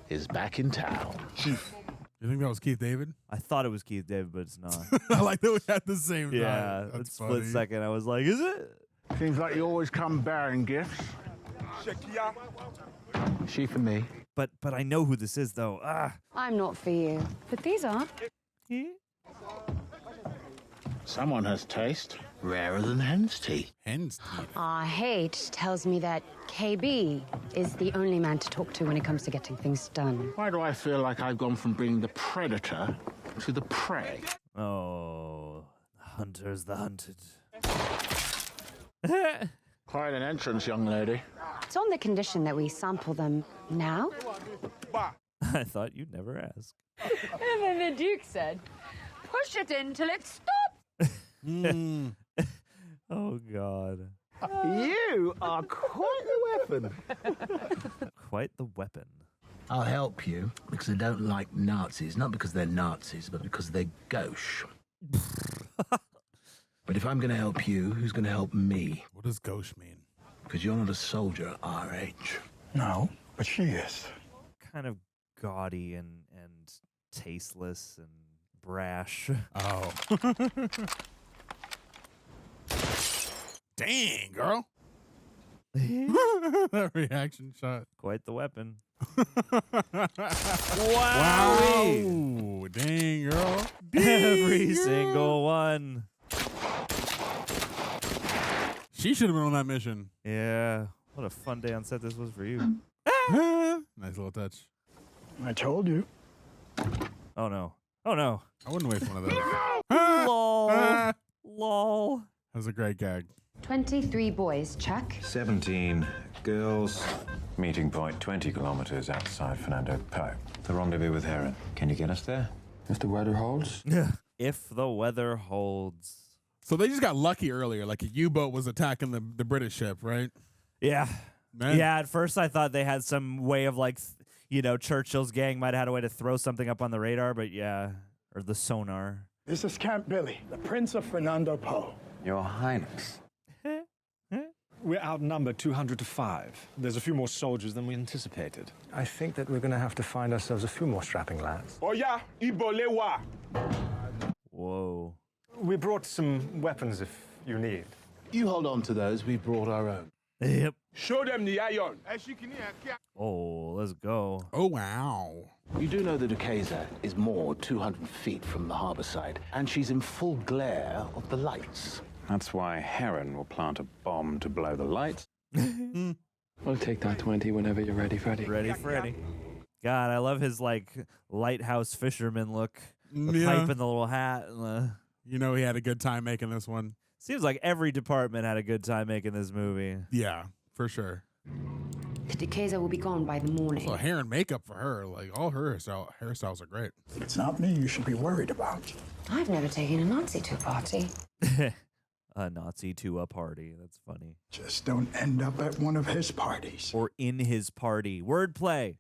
is back in town. You think that was Keith David? I thought it was Keith David, but it's not. I like that we had the same Yeah, time. a That's split funny. second. I was like, is it? Seems like you always come bearing gifts. She for me. But I know who this is, though. Ah. I'm not for you. But these are. Someone has taste. Rarer than hen's teeth. Hen's teeth. Hate tells me that KB is the only man to talk to when it comes to getting things done. Why do I feel like I've gone from being the predator to the prey? Oh, hunter's the hunted. Quite an entrance, young lady. It's on the condition that we sample them now. I thought you'd never ask. And then the Duke said, push it in till it stops. Oh, God. You are quite the weapon. Quite the weapon. I'll help you because I don't like Nazis. Not because they're Nazis, but because they're gauche. But if I'm going to help you, who's going to help me? What does gauche mean? Because you're not a soldier, RH. No, but she is. Kind of gaudy and tasteless and brash. Oh. Dang, girl. That reaction shot. Quite the weapon. Wow. Dang, girl. Every single one. She should have been on that mission. Yeah. What a fun day on set this was for you. Nice little touch. I told you. Oh, no. Oh, no. I wouldn't waste one of those. Lol. Lol. That was a great gag. 23 boys, check. 17 girls. Meeting point 20 kilometers outside Fernando Po. The rendezvous with Heron. Can you get us there? If the weather holds. If the weather holds. So they just got lucky earlier. Like a U-boat was attacking the British ship, right? Yeah. Man. Yeah, at first I thought they had some way of like, Churchill's gang might have had a way to throw something up on the radar, but yeah. Or the sonar. This is Camp Billy, the Prince of Fernando Po. Your Highness. We're outnumbered 200 to 5. There's a few more soldiers than we anticipated. I think that we're going to have to find ourselves a few more strapping lads. Oh yeah, Ibolewa. Whoa. We brought some weapons if you need. You hold on to those. We brought our own. Yep. Show them the iron. Oh, let's go. Oh, wow. You do know that Eiza is moored 200 feet from the harbor side, and she's in full glare of the lights. That's why Heron will plant a bomb to blow the lights. I'll take that 20 whenever you're ready, Freddie. Ready, Freddie. God, I love his, lighthouse fisherman look. The Yeah. pipe and the little hat. And the... You know he had a good time making this one. Seems like every department had a good time making this movie. Yeah, for sure. The Eiza will be gone by the morning. So hair and makeup for her, like all her hairstyles are great. It's not me you should be worried about. I've never taken a Nazi to a party. A Nazi to a party. That's funny. Just don't end up at one of his parties. Or in his party. Wordplay.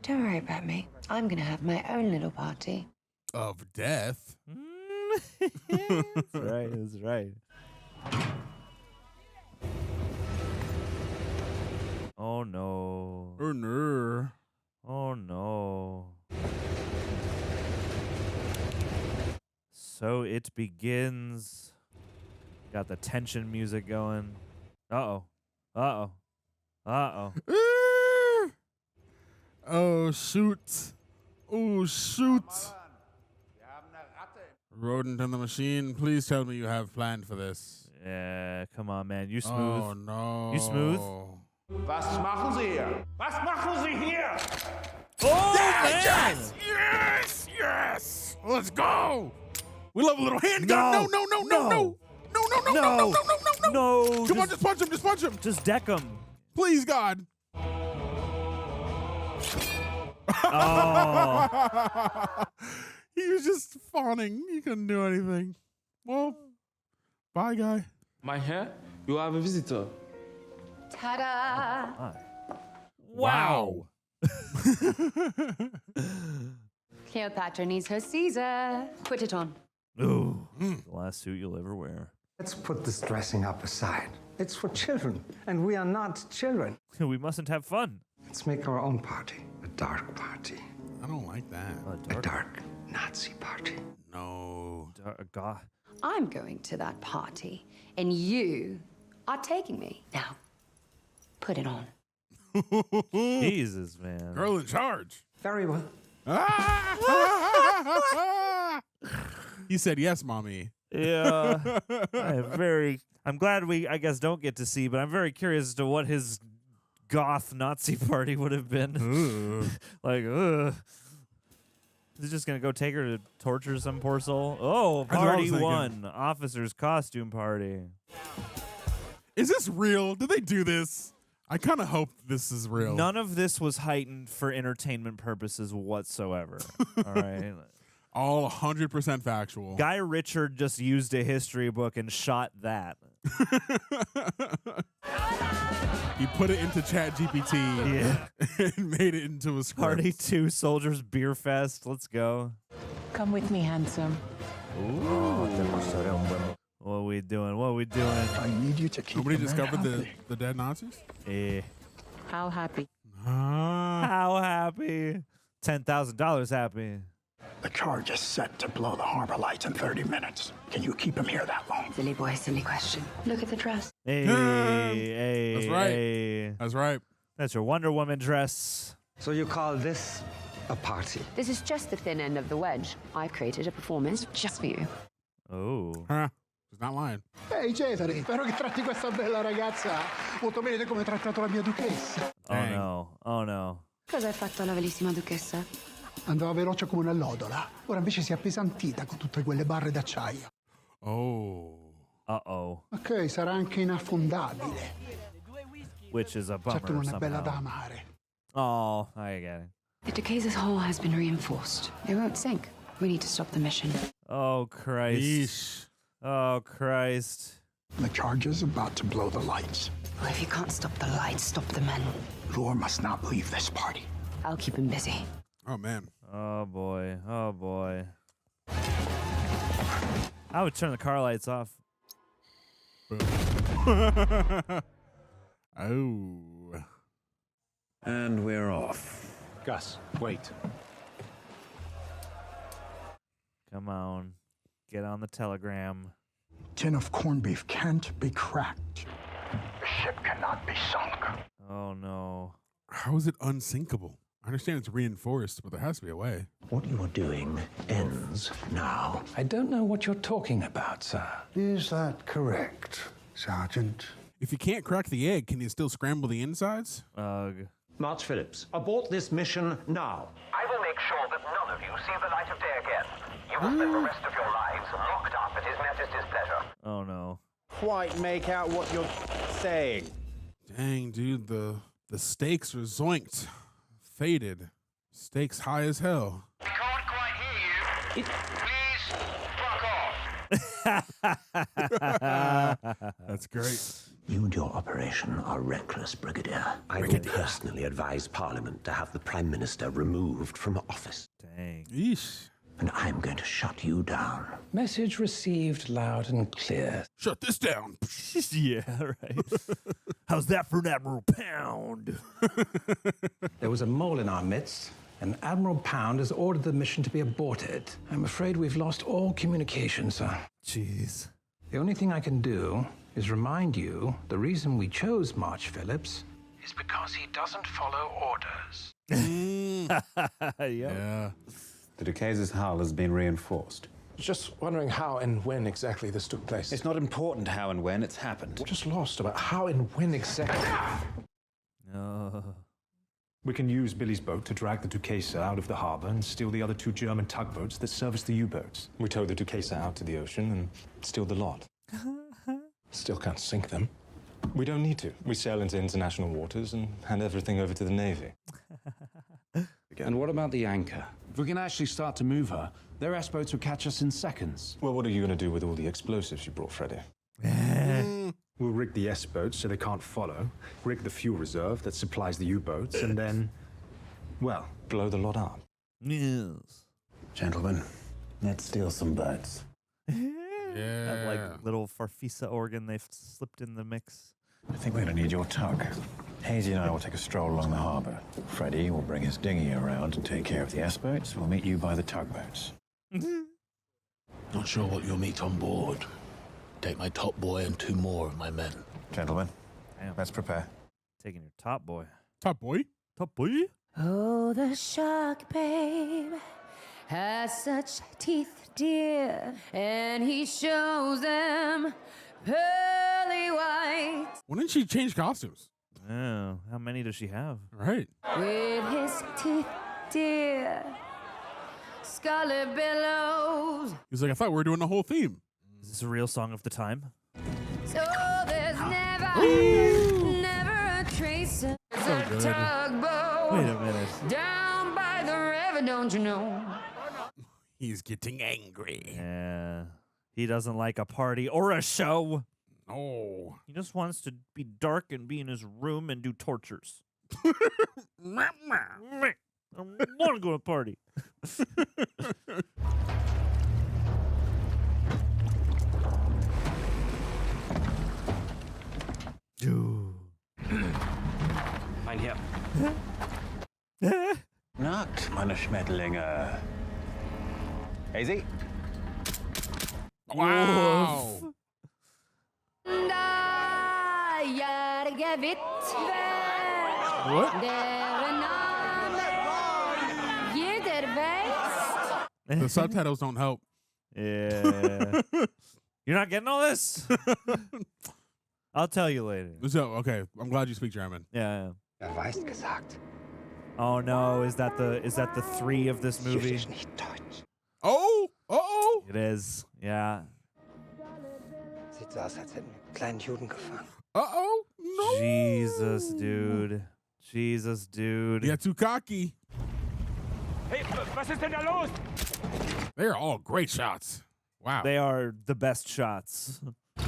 Don't worry about me. I'm going to have my own little party. Of death. That's right. That's right. Oh no. Oh no. So it begins. Got the tension music going. Uh-oh. Uh-oh. Uh-oh. Oh, shoot. Oh, shoot. Rodent in the machine, please tell me you have planned for this. Yeah, come on, man. You smooth. Oh, no. You smooth? Was machen Sie hier? Was machen Sie hier? Oh, man! Yes! Yes! Yes! Let's go! We love a little handgun. No, no, no, no, no. No, no, no, no, no, no, no, no, no. Come on, just punch him, just punch him. Just deck him. Please, God. Oh. He was just fawning. He couldn't do anything. Well, bye, Guy. My hair? You have a visitor. Ta-da! Wow. Cleopatra needs her Caesar. Put it on. Ooh. The last suit you'll ever wear. Let's put this dressing up aside. It's for children, and we are not children. We mustn't have fun. Let's make our own party. A dark party. I don't like that. A dark Nazi party. No. God. I'm going to that party, and you are taking me. Now, put it on. Jesus, man. Girl in charge. Very well. He said yes, mommy. Yeah. I'm glad we, I guess, don't get to see, but I'm very curious as to what his goth Nazi party would have been. Like, is he just going to go take her to torture some poor soul? Oh, party one. Officer's costume party. Is this real? Did they do this? I kind of hope this is real. None of this was heightened for entertainment purposes whatsoever. All right. All 100% factual. Guy Ritchie just used a history book and shot that. He put it into ChatGPT and made it into a script. Party 2 Soldiers Beer Fest. Let's go. Come with me, handsome. What are we doing? What are we doing? I need you to keep Nobody the men discovered happy. the dead Nazis? How happy? How happy? $10,000 happy. The charge is set to blow the harbor lights in 30 minutes. Can you keep him here that long? Silly boy, silly question. Look at the dress. Hey, That's right. Hey. That's right. That's your Wonder Woman dress. So you call this a party? This is just the thin end of the wedge. I've created a performance just for you. Oh. She's not lying. Ehi Cesare, spero che tratti questa bella ragazza molto bene come hai trattato la mia duchessa. Oh no. Oh no. Cosa hai fatto alla bellissima duchessa? Andava veloce come un'allodola. Ora invece si è appesantita con tutte quelle barre d'acciaio. Oh. Uh-oh. Ok, sarà anche inaffondabile. Which is a bummer Certo non è bella somehow. da amare. Oh, I get it. The Decatur's hull has been reinforced. It won't sink. We need to stop the mission. Oh, Christ. Yeesh. Oh, Christ. The charge is about to blow the lights. Well, if you can't stop the lights, stop the men. Lure must not leave this party. I'll keep him busy. Oh, man. Oh, boy. Oh, boy. I would turn the car lights off. Oh. And we're off. Gus, wait. Come on. Get on the telegram. Tin of corned beef can't be cracked. The ship cannot be sunk. Oh, no. How is it unsinkable? I understand it's reinforced, but there has to be a way. What you are doing ends now. I don't know what you're talking about, sir. Is that correct, Sergeant? If you can't crack the egg, can you still scramble the insides? Ugh. March Phillips, abort this mission now. I will make sure that none of you see the light of day again. You will spend the rest of your lives locked up at His Majesty's pleasure. Oh, no. Quite make out what you're saying. Dang, dude, the stakes are zoinked. Faded. Stakes high as hell. We can't quite hear you. Please, fuck off. That's great. You and your operation are reckless, Brigadier. I will personally advise Parliament to have the Prime Minister removed from office. Dang. Yeesh. and I'm going to shut you down. Message received loud and clear. Shut this down. Yeah, right. How's that for an Admiral Pound? There was a mole in our midst, and Admiral Pound has ordered the mission to be aborted. I'm afraid we've lost all communication, sir. Jeez. The only thing I can do is remind you the reason we chose March Phillips is because he doesn't follow orders. Yeah. The Duquesne's hull has been reinforced. Just wondering how and when exactly this took place. It's not important how and when it's happened. We're just lost about how and when exactly. We can use Billy's boat to drag the Duquesa out of the harbor and steal the other 2 German tugboats that service the U-boats. We tow the Duquesa out to the ocean and steal the lot. Still can't sink them. We don't need to. We sail into international waters and hand everything over to the Navy. And what about the anchor? If we can actually start to move her, their S-boats will catch us in seconds. Well, what are you going to do with all the explosives you brought, Freddie? We'll rig the S-boats so they can't follow, rig the fuel reserve that supplies the U-boats, and then, well, blow the lot up. Yes. Gentlemen, let's steal some boats. That like little Farfisa organ they've slipped in the mix. I think we're going to need your tug. Hazy and I will take a stroll along the harbor. Freddie will bring his dinghy around and take care of the S-boats. We'll meet you by the tugboats. Not sure what you'll meet on board. Take my top boy and 2 more of my men. Gentlemen, Damn. let's prepare. Taking your top boy. Top boy? Top boy? Oh, the shark, babe, has such teeth, dear, and he shows them pearly white. When did she change costumes? Oh, how many does she have? Right. With his teeth, dear, scarlet billows. He's like, I thought we were doing the whole theme. Is this a real song of the time? So there's never a trace of a tugboat. Wait a minute. Down by the river, don't you know? He's getting angry. Yeah. He doesn't like a party or a show. Oh. He just wants to be dark and be in his room and do tortures. I want to go to a party. Mein Herr. Nackt, meine Schmetterlinge. Hazy? Wow. And I give it What? The subtitles don't help. Yeah. You're not getting all this? I'll tell you later. So, okay, I'm glad you speak German. Yeah. Er weiß gesagt. Oh no, is that the 3 of this movie? Oh! Uh-oh! It is. Yeah. Sieht so aus, als hätten wir einen kleinen Juden gefangen. Uh-oh! No! Jesus, dude. Jesus, dude. Yeah, too cocky. Hey, was ist denn da los? They're all great shots. Wow. They are the best shots.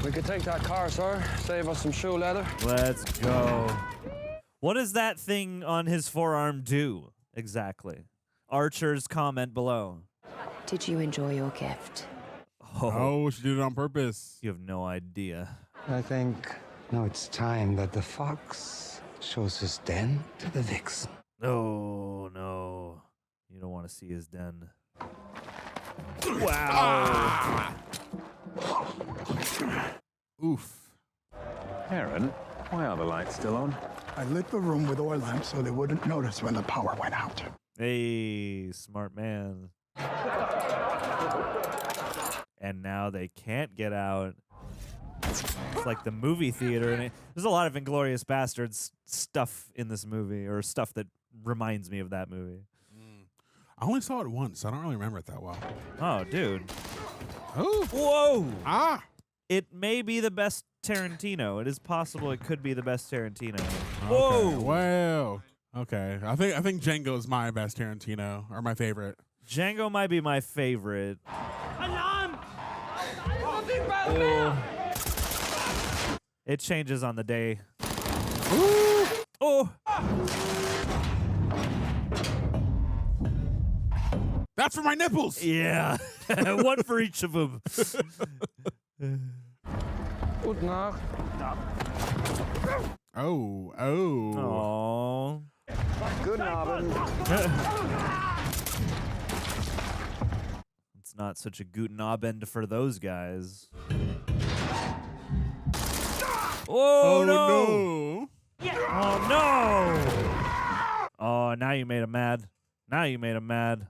We could take that car, sir. Save us some shoe leather. Let's go. What does that thing on his forearm do exactly? Archers, comment below. Did you enjoy your gift? Oh, she did it on purpose. You have no idea. I think now it's time that the fox shows his den to the vixen. Oh, no. You don't want to see his den. Wow. Oof. Aaron, why are the lights still on? I lit the room with oil lamps so they wouldn't notice when the power went out. Hey, smart man. And now they can't get out. It's like the movie theater. And there's a lot of Inglourious Basterds stuff in this movie, or stuff that reminds me of that movie. I only saw it once. I don't really remember it that well. Oh, dude. Oh. Whoa. Ah. It may be the best Tarantino. It is possible it could be the best Tarantino. Okay. Whoa. Well. Okay. I think Django is my best Tarantino, or my favorite. Django might be my favorite. Alarm! It changes on the day. Ooh. Oh. That's for my nipples. Yeah. One for each of them. Good night. Oh. Oh. Good night. It's not such a guten Abend for those guys. Oh, no. Oh, no. Oh, now you made him mad. Now you made him mad.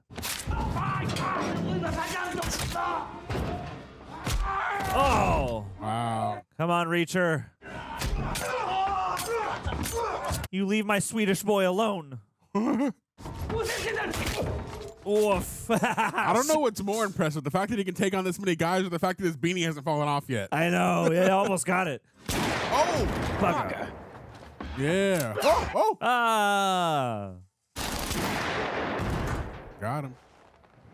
Oh. Wow. Come on, Reacher. You leave my Swedish boy alone. Oof. I don't know what's more impressive, the fact that he can take on this many guys or the fact that his beanie hasn't fallen off yet. I know. Yeah, almost got it. Oh. Bugger. Yeah. Oh. Ah. Got him.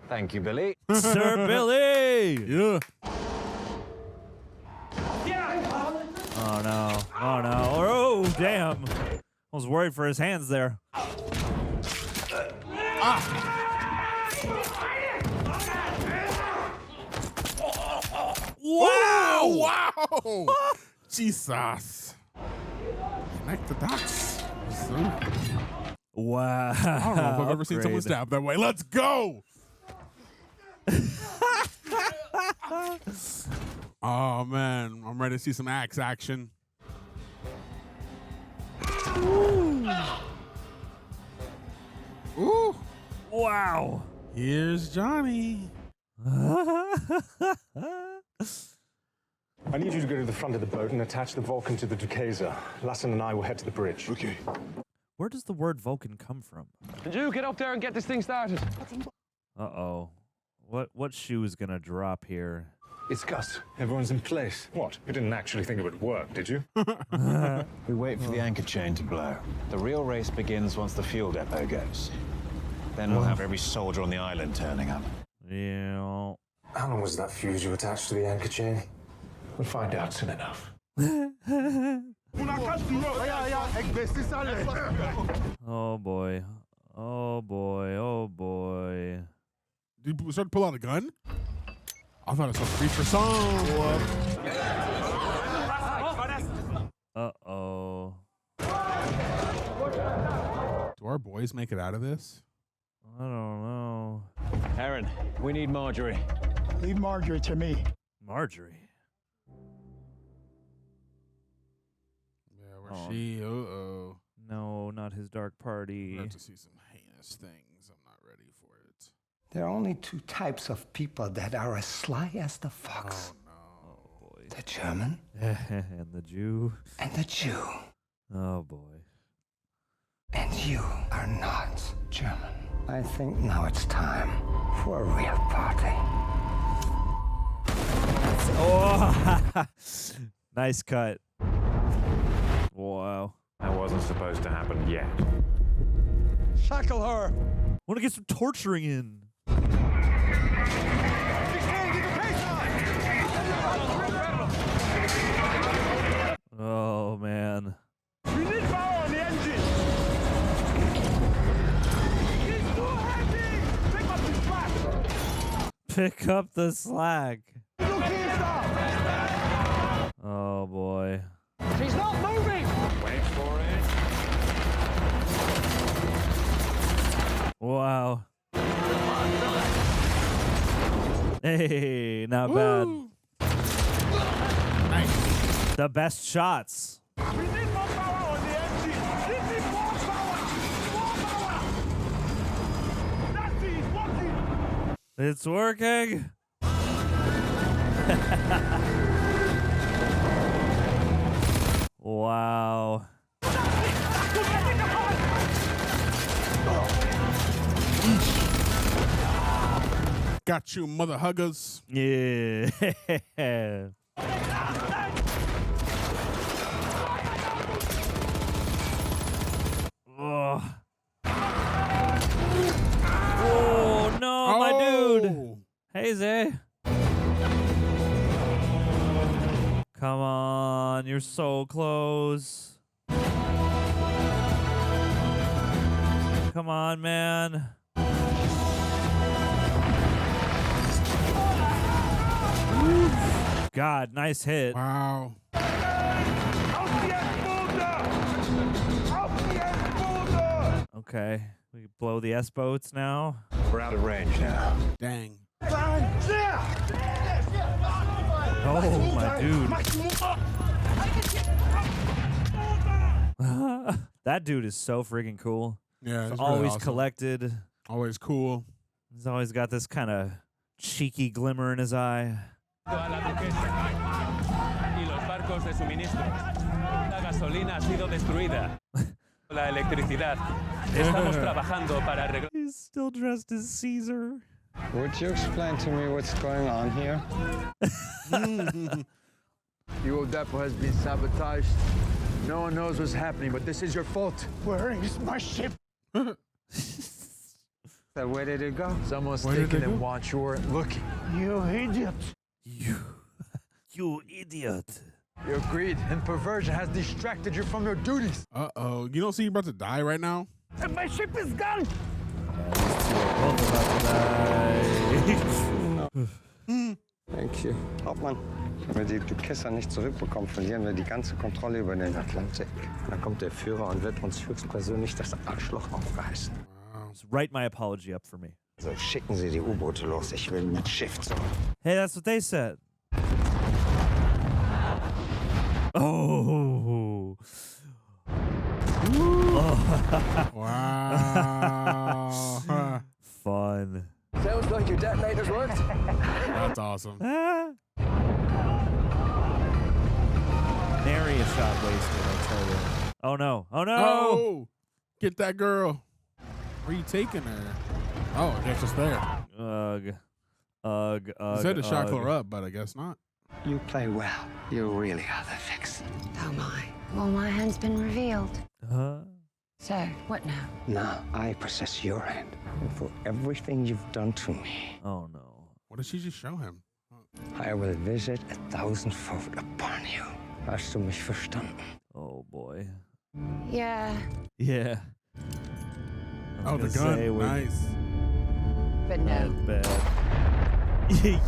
Thank you, Billy. Sir Billy. Yeah. Oh, no. Oh, no. Oh, damn. I was worried for his hands there. Wow! Wow! Jesus. Connect the dots. Wow. I don't know if I've ever seen someone stab that way. Let's go! Oh, man. I'm ready to see some axe action. Ooh. Wow. Here's Johnny. I need you to go to the front of the boat and attach the Vulcan to the Duquesa. Lassen and I will head to the bridge. Okay. Where does the word Vulcan come from? Did you get up there and get this thing started? Uh-oh. What shoe is gonna drop here? It's Gus. Everyone's in place. What? You didn't actually think it would work, did you? We wait for the anchor chain to blow. The real race begins once the fuel depot goes. Then we'll have every soldier on the island turning up. Yeah. How long was that fuse you attached to the anchor chain? We'll find out soon enough. Oh boy. Oh boy. Oh boy. Did you start to pull out a gun? I thought it was a for song. Uh-oh. Do our boys make it out of this? I don't know. Aaron, we need Marjorie. Leave Marjorie to me. Marjorie? Yeah, where's she? Uh-oh. No, not his dark party. I have to see some heinous things. I'm not ready for it. There are only two types of people that are as sly as the fox. Oh, no. Oh, boy. The German And the Jew. and the Jew. Oh, boy. And you are not German. I think now it's time for a real party. Oh, nice cut. Wow. That wasn't supposed to happen yet. Shackle her. Want to get some torturing in. Oh, man. We need power on the engine. He's too heavy. Pick up the slack. Pick up the slack. Oh, boy. She's not moving. Wait for it. Wow. Hey, not bad. Nice. The best shots. We need more power on the engine. We need more power. More power. That's it. It's working. It's working. Wow. Got you, mother huggers. Yeah. Oh. Oh, no, my dude. Hey, Zay. Come on, you're so close. Come on, man. God, nice hit. Wow. Okay, we can blow the S boats now. We're out of range now. Dang. Oh, my dude. That dude is so freaking cool. Yeah, he's really always awesome. collected. Always cool. He's always got this kind of cheeky glimmer in his eye. La gasolina ha sido destruida. La electricidad. Estamos trabajando para arreglar. He's still dressed as Caesar. Would you explain to me what's going on here? Your depot has been sabotaged. No one knows what's happening, but this is your fault. Where is my ship? So where did it go? Someone's Where did taken it it go? while you weren't looking. You idiot. You idiot. Your greed and perversion has distracted you from your duties. Uh-oh. You don't see you're about to die right now? And my ship is gone. Thank you. Hauptmann, wenn wir die Duquesa nicht zurückbekommen, verlieren wir die ganze Kontrolle über den Atlantik. Dann kommt der Führer und wird uns höchstpersönlich das Arschloch aufreißen. Just write my apology up for me. So schicken Sie die U-Boote los. Ich will mit Schiff zurück. Hey, that's what they said. Oh. Wow. Fun. Sounds like your detonators worked. That's awesome. Nary a shot wasted, I tell you. Oh no. Oh no. Oh! Get that girl. Where are you taking her? Oh, I guess it's there. Ugh. You said to shackle her up, but I guess not. You play well. You really are the vixen. Oh my. Well, my hand's been revealed. So, what now? Now I possess your hand. And for everything you've done to me, Oh no. What did she just show him? I will visit 1,000-fold upon you. Hast du mich verstanden? Oh boy. Yeah, Yeah. Oh, the gun. Nice. but no. Bad.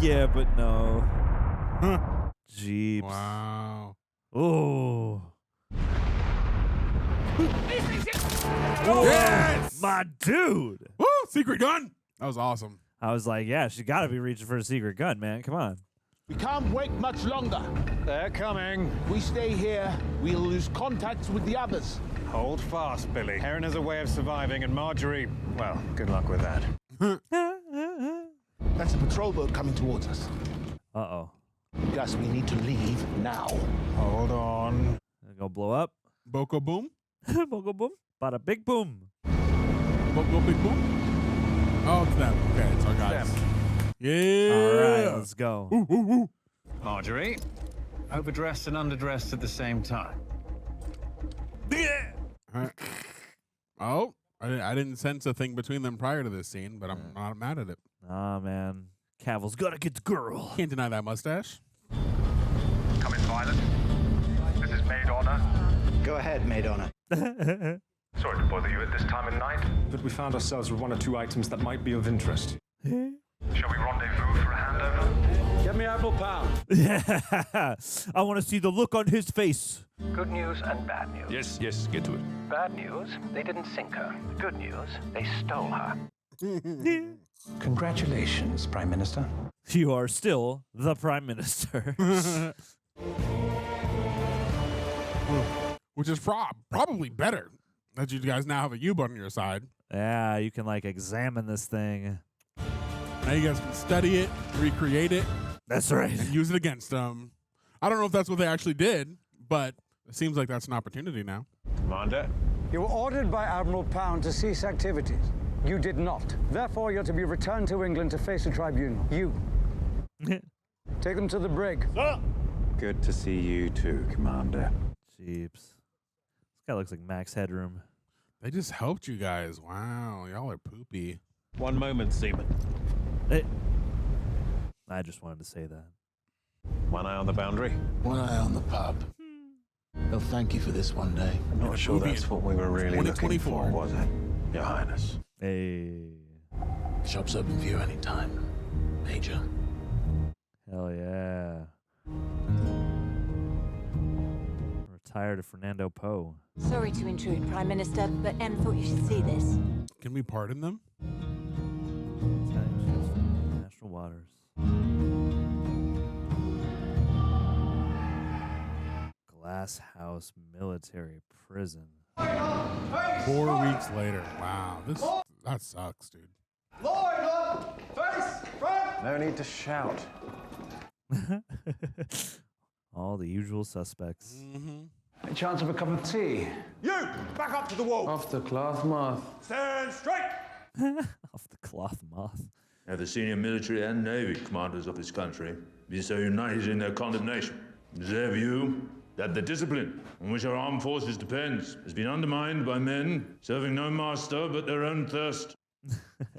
Yeah, but no. Jeeps. Wow. Oh. Yes! My dude. Woo! Secret gun. That was awesome. I was like, yeah, she got to be reaching for a secret gun, man. Come on. We can't wait much longer. They're coming. We stay here, we'll lose contact with the others. Hold fast, Billy. Heron has a way of surviving, and Marjorie, well, good luck with that. That's a patrol boat coming towards us. Uh-oh. Gus, we need to leave now. Hold on. Go blow up. Boko boom. Boko boom. Bada big boom. Boko big boom. Oh, it's them. Okay, it's our guys. Yeah. All right, let's go. Ooh, ooh, ooh. Marjorie, overdressed and underdressed at the same time. Oh, I didn't sense a thing between them prior to this scene, but I'm not mad at it. Ah, man. Cavill's got to get the girl. Can't deny that mustache. Come in, Violet. This is Maid Honor. Go ahead, Maid Honor. Sorry to bother you at this time of night. But we found ourselves with one or two items that might be of interest. Shall we rendezvous for a handover? Get me Apple Pound. Yeah. I want to see the look on his face. Good news and bad news. Yes, get to it. Bad news, they didn't sink her. Good news, they stole her. Congratulations, Prime Minister. You are still the Prime Minister. Which is probably better that you guys now have a U-boat on your side. Yeah, you can like examine this thing. Now you guys can study it, recreate it. That's right. And use it against them. I don't know if that's what they actually did, but it seems like that's an opportunity now. Commander? You were ordered by Admiral Pound to cease activities. You did not. Therefore, you're to be returned to England to face a tribunal. You. Take them to the brig. Good to see you too, Commander. Jeeps. This guy looks like Max Headroom. They just helped you guys. Wow, y'all are poopy. One moment, Seaman. I just wanted to say that. One eye on the boundary. One eye on the pub. They'll thank you for this one day. I'm not sure that's what we were really looking for, was it, Your Highness? Hey. Shop's open for you anytime, Major. Hell yeah. Retired Fernando Poe. Sorry to intrude, Prime Minister, but Em thought you should see this. Can we pardon them? National Waters. Glass House Military Prison. 4 weeks later. Wow, that sucks, dude. No need to shout. All the usual suspects. A chance of a cup of tea? You! Back up to the wall! Off the cloth, moth. Stand straight! Off the cloth, moth. Have the senior military and navy commanders of this country been so united in their condemnation? It is their view that the discipline on which our armed forces depends has been undermined by men serving no master but their own thirst.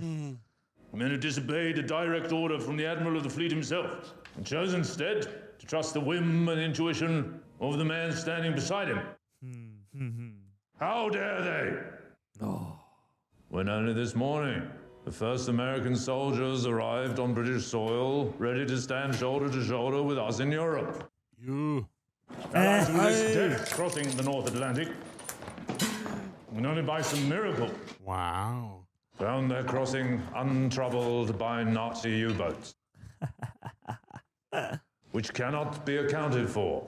Men who disobeyed a direct order from the Admiral of the Fleet himself and chose instead to trust the whim and intuition of the man standing beside him. How dare they? When only this morning, the first American soldiers arrived on British soil, ready to stand shoulder to shoulder with us in Europe. Allied to this death crossing the North Atlantic, and only by some miracle. Wow. Found their crossing untroubled by Nazi U-boats, which cannot be accounted for,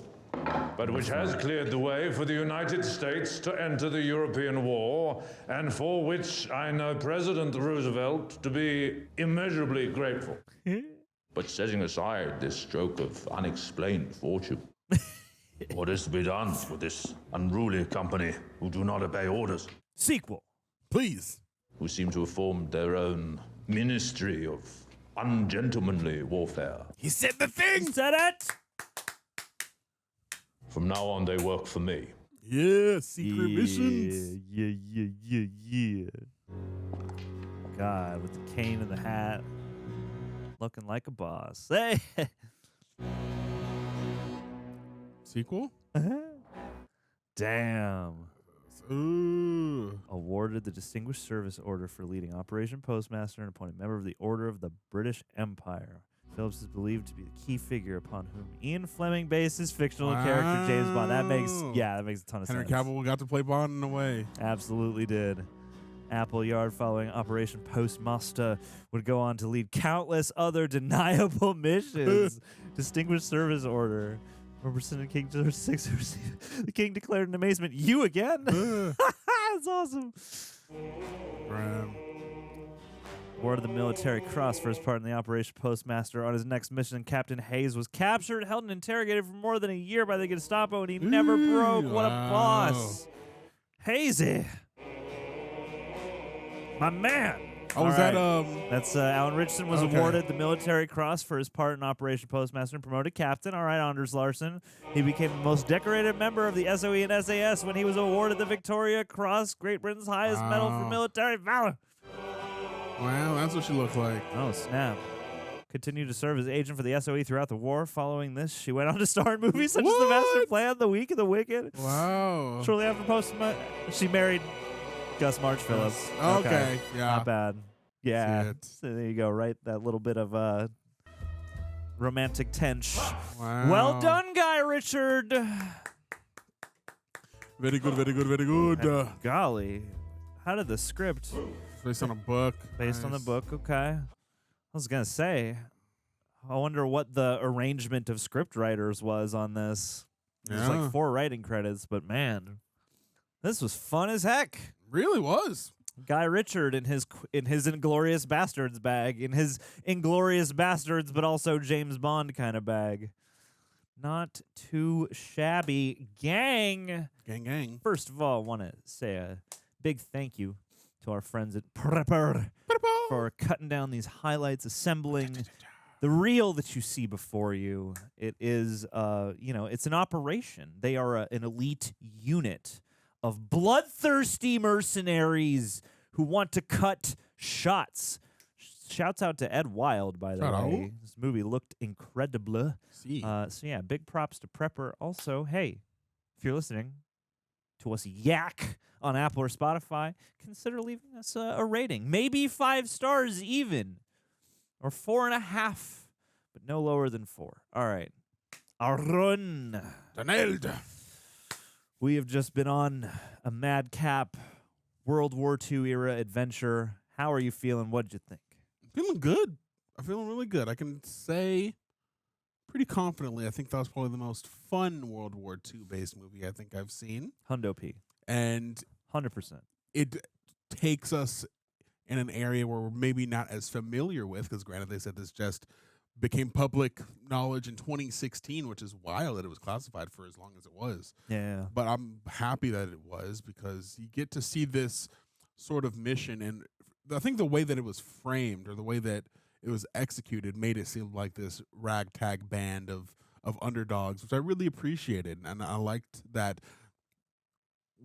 but which has cleared the way for the United States to enter the European war, and for which I know President Roosevelt to be immeasurably grateful. But setting aside this stroke of unexplained fortune, what is to be done with this unruly company who do not obey orders? Sequel. Please. Who seem to have formed their own Ministry of Ungentlemanly Warfare. He said the thing! He said it! From now on, they work for me. Yeah, secret missions. Yeah. God, with the cane and the hat. Looking like a boss. Hey! Sequel? Damn. Ooh. Awarded the Distinguished Service Order for leading Operation Postmaster and appointed member of the Order of the British Empire. Phillips is believed to be the key figure upon whom Ian Fleming based his fictional character James Bond. That makes a ton of Henry sense. Cavill got to play Bond in a way. Absolutely did. Appleyard, following Operation Postmaster, would go on to lead countless other deniable missions. Distinguished Service Order. Represented King George VI. The king declared in amazement, "You again?" That's awesome. Awarded the Military Cross for his part in the Operation Postmaster. On his next mission, Captain Hayes was captured, held and interrogated for more than a year by the Gestapo, and he never broke. What a boss. Hazy. My man. Oh, was that That's Alan Ritchson was awarded the Military Cross for his part in Operation Postmaster and promoted captain. All right, Anders Larson. He became the most decorated member of the SOE and SAS when he was awarded the Victoria Cross, Great Britain's highest medal for military valor. Wow, that's what she looked like. Oh, snap. Continued to serve as agent for the SOE throughout the war. Following this, she went on to star in movies such as The Master Plan, The Week of the Wicked. Wow. Shortly after she married Gus March Phillips. Okay, yeah. Not bad. Yeah. So there you go, right? That little bit of romantic tension. Wow. Well done, Guy Richard. Very good, very good, very good. Golly. How did the script... Based on a book. Based on the book, okay. I was going to say, I wonder what the arrangement of script writers was on this. There's like 4 writing credits, but man, this was fun as heck. Really was. Guy Richard in his Inglourious Basterds bag, in his Inglourious Basterds, but also James Bond kind of bag. Not too shabby. Gang. Gang. First of all, I want to say a big thank you to our friends at Prepper for cutting down these highlights, assembling the reel that you see before you. It is, it's an operation. They are an elite unit of bloodthirsty mercenaries who want to cut shots. Shouts out to Ed Wild, by the way. This movie looked incredible. So yeah, big props to Prepper. Also, hey, if you're listening to us yak on Apple or Spotify, consider leaving us a rating. Maybe 5 stars even, or 4.5. but no lower than 4. All right. Arun. Donald. We have just been on a madcap World War II era adventure. How are you feeling? What did you think? Feeling good. I'm feeling really good. I can say pretty confidently, I think that was probably the most fun World War II based movie I think I've seen. Hundo P. And 100%. It takes us in an area where we're maybe not as familiar with, because granted, they said this just became public knowledge in 2016, which is wild that it was classified for as long as it was. Yeah. But I'm happy that it was, because you get to see this sort of mission, and I think the way that it was framed, or the way that it was executed, made it seem like this ragtag band of underdogs, which I really appreciated. And I liked that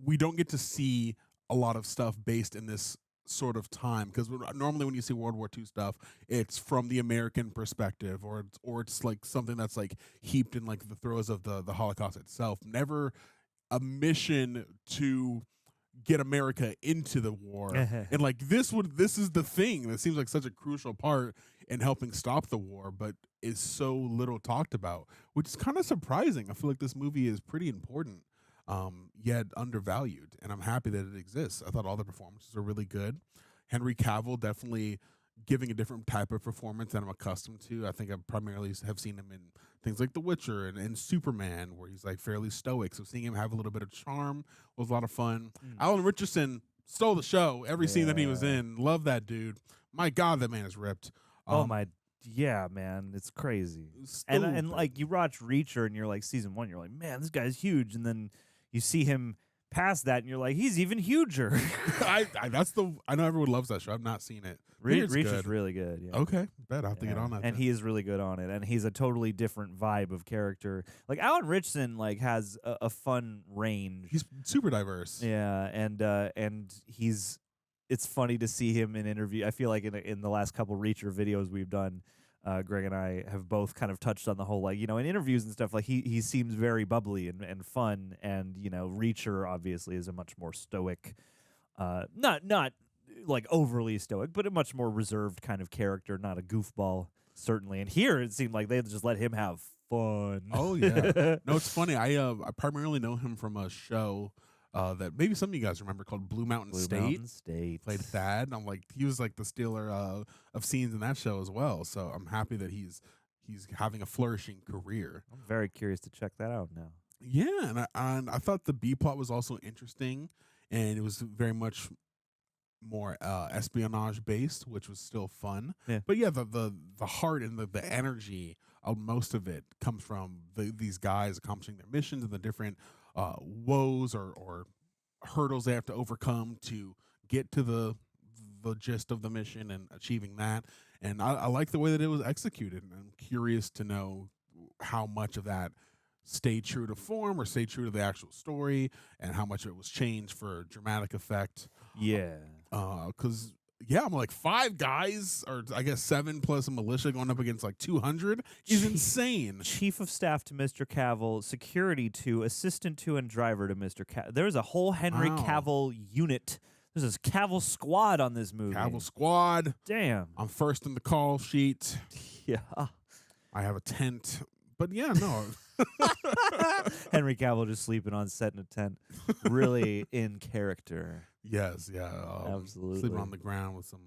we don't get to see a lot of stuff based in this sort of time, because normally when you see World War II stuff, it's from the American perspective, or it's like something that's like heaped in like the throes of the Holocaust itself. Never a mission to get America into the war. And like this is the thing that seems like such a crucial part in helping stop the war, but is so little talked about, which is kind of surprising. I feel like this movie is pretty important, yet undervalued, and I'm happy that it exists. I thought all the performances were really good. Henry Cavill definitely giving a different type of performance than I'm accustomed to. I think I primarily have seen him in things like The Witcher and Superman, where he's like fairly stoic. So seeing him have a little bit of charm was a lot of fun. Alan Ritchson stole the show. Every scene that he was in, love that dude. My God, that man is ripped. Yeah, man, it's crazy. And like you watch Reacher and you're like season 1, you're like, man, this guy's huge, and then you see him past that and you're like, he's even huger. I know everyone loves that show. I've not seen it. Reacher's really good. Yeah. Okay, bet I'll have to get on that. And he is really good on it, and he's a totally different vibe of character. Like Alan Ritchson, like has a fun range. He's super diverse. Yeah, and he's. It's funny to see him in interview. I feel like in the last couple Reacher videos we've done, Greg and I have both kind of touched on the whole, like, in interviews and stuff, like he seems very bubbly and fun, and Reacher obviously is a much more stoic, not like overly stoic, but a much more reserved kind of character, not a goofball certainly. And here it seemed like they just let him have fun. Oh yeah, no, it's funny. I primarily know him from a show that maybe some of you guys remember called Blue Mountain State. Played Thad. I'm like, he was like the stealer of scenes in that show as well. So I'm happy that he's having a flourishing career. I'm very curious to check that out now. Yeah, and I thought the B plot was also interesting, and it was very much more espionage based, which was still fun. Yeah. But yeah, the heart and the energy of most of it comes from these guys accomplishing their missions and the different woes or hurdles they have to overcome to get to the gist of the mission and achieving that. And I like the way that it was executed, and I'm curious to know how much of that stayed true to form or stayed true to the actual story, and how much of it was changed for dramatic effect. Yeah. Because I'm like 5 guys, or I guess 7 plus a militia going up against like 200 is insane. Chief of staff to Mr. Cavill, security to, assistant to, and driver to Mr. Cavill. There's a whole Henry Cavill unit. There's this Cavill squad on this movie. Cavill squad. Damn. I'm first in the call sheet. Yeah. I have a tent. But yeah, no. Henry Cavill just sleeping on set in a tent. Really in character. Yes, yeah. Absolutely. Sleeping on the ground with some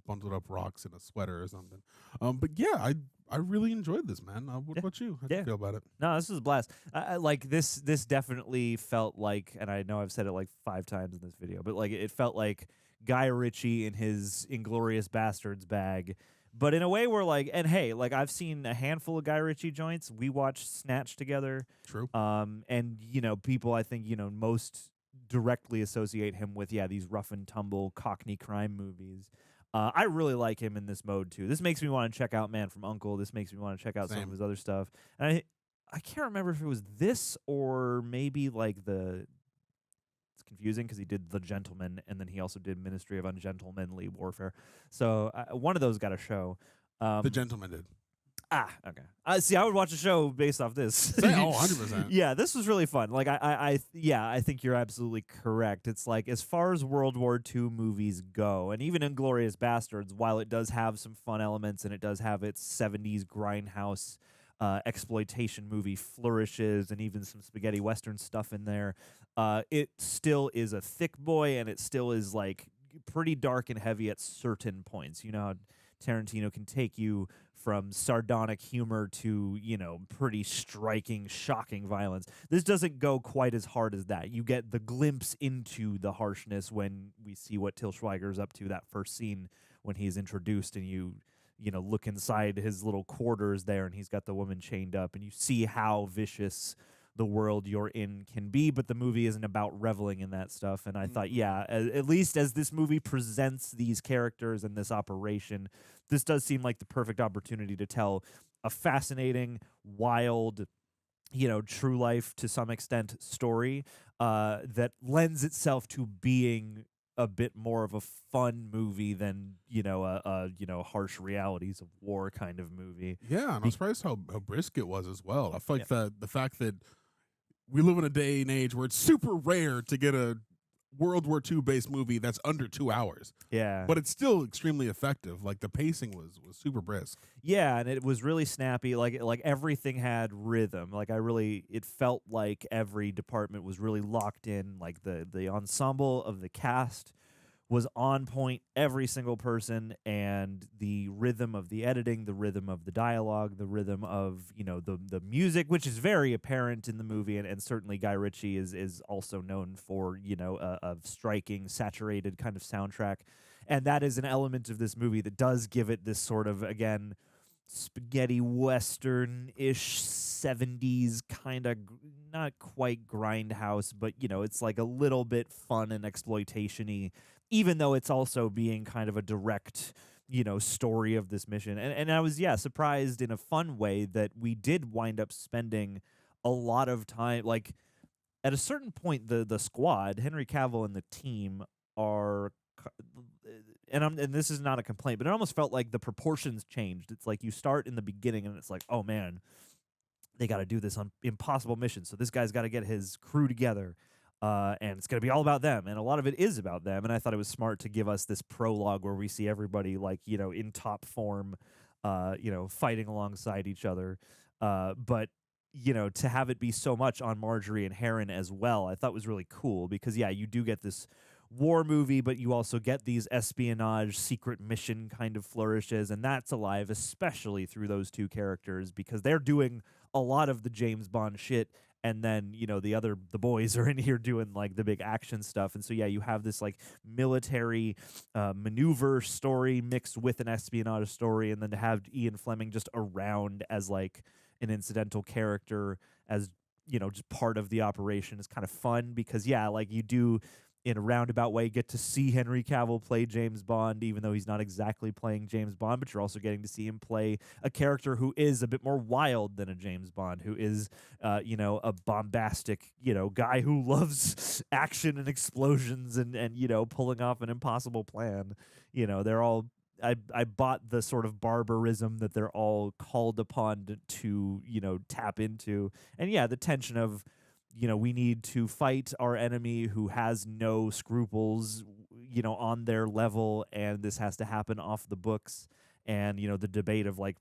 bundled up rocks and a sweater or something. But yeah, I really enjoyed this, man. What about you? How do you feel about it? No, this was a blast. I like this definitely felt like, and I know I've said it like 5 times in this video, but like it felt like Guy Ritchie in his Inglourious Basterds bag. But in a way where like, and hey, like I've seen a handful of Guy Ritchie joints. We watched Snatch together. True. And people I think, most directly associate him with, these rough and tumble Cockney crime movies. I really like him in this mode too. This makes me want to check out Man from U.N.C.L.E. This makes me want to check out some of his other stuff. And I can't remember if it was this or maybe like it's confusing because he did The Gentleman, and then he also did Ministry of Ungentlemanly Warfare. So one of those got a show. The Gentleman did. Okay. See, I would watch a show based off this. 100%. Yeah, this was really fun. Like, I think you're absolutely correct. It's like, as far as World War II movies go, and even Inglourious Basterds, while it does have some fun elements and it does have its 70s grindhouse exploitation movie flourishes and even some spaghetti western stuff in there, it still is a thick boy, and it still is like pretty dark and heavy at certain points. You know how Tarantino can take you from sardonic humor to, you know, pretty striking, shocking violence. This doesn't go quite as hard as that. You get the glimpse into the harshness when we see what Til Schweiger's up to, that first scene when he's introduced and you know, look inside his little quarters there and he's got the woman chained up and you see how vicious the world you're in can be, but the movie isn't about reveling in that stuff. And I thought, yeah, at least as this movie presents these characters and this operation, this does seem like the perfect opportunity to tell a fascinating, wild, you know, true life to some extent story that lends itself to being a bit more of a fun movie than, you know, a harsh realities of war kind of movie. Yeah, and I'm surprised how brisk it was as well. I feel like the fact that we live in a day and age where it's super rare to get a World War II based movie that's under 2 hours. Yeah. But it's still extremely effective. Like, the pacing was super brisk. Yeah, and it was really snappy. Like everything had rhythm. Like, it felt like every department was really locked in. Like the ensemble of the cast was on point, every single person, and the rhythm of the editing, the rhythm of the dialogue, the rhythm of, you know, the music, which is very apparent in the movie, and certainly Guy Ritchie is also known for, you know, a striking, saturated kind of soundtrack. And that is an element of this movie that does give it this sort of, again, spaghetti western-ish 70s kind of, not quite grindhouse, but, you know, it's like a little bit fun and exploitation-y, even though it's also being kind of a direct, you know, story of this mission. And I was, surprised in a fun way that we did wind up spending a lot of time. Like, at a certain point, the squad, Henry Cavill and the team are, and this is not a complaint, but it almost felt like the proportions changed. It's like you start in the beginning and it's like, oh man, they got to do this impossible mission. So this guy's got to get his crew together. And it's going to be all about them. And a lot of it is about them. And I thought it was smart to give us this prologue where we see everybody, like, you know, in top form, you know, fighting alongside each other. But, you know, to have it be so much on Marjorie and Heron as well, I thought was really cool because, yeah, you do get this war movie, but you also get these espionage, secret mission kind of flourishes. And that's alive, especially through those two characters, because they're doing a lot of the James Bond shit. And then, you know, the boys are in here doing, like, the big action stuff. And so, yeah, you have this, like, military maneuver story mixed with an espionage story. And then to have Ian Fleming just around as, like, an incidental character as, you know, just part of the operation is kind of fun because, yeah, like, you do, in a roundabout way, get to see Henry Cavill play James Bond, even though he's not exactly playing James Bond, but you're also getting to see him play a character who is a bit more wild than a James Bond, who is, you know, a bombastic, you know, guy who loves action and explosions and you know, pulling off an impossible plan. You know, they're all, I bought the sort of barbarism that they're all called upon to, you know, tap into. And yeah, the tension of, you know, we need to fight our enemy who has no scruples, you know, on their level, and this has to happen off the books. And, you know, the debate of, like,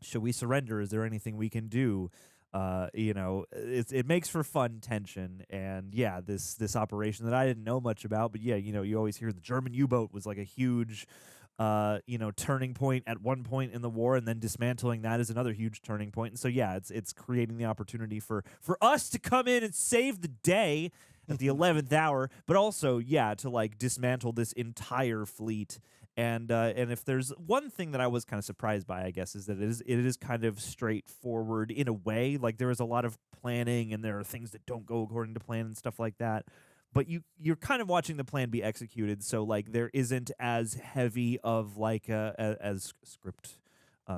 should we surrender? Is there anything we can do? You know, it makes for fun tension. And, yeah, this operation that I didn't know much about, but, yeah, you know, you always hear the German U-boat was, like, a huge you know, turning point at one point in the war, and then dismantling that is another huge turning point. And so, yeah, it's creating the opportunity for us to come in and save the day at the 11th hour, but also, yeah, to, like, dismantle this entire fleet. And if there's one thing that I was kind of surprised by, I guess, is that it is kind of straightforward in a way. Like, there is a lot of planning, and there are things that don't go according to plan and stuff like that. But you're kind of watching the plan be executed, so, like, there isn't as heavy of, like, as script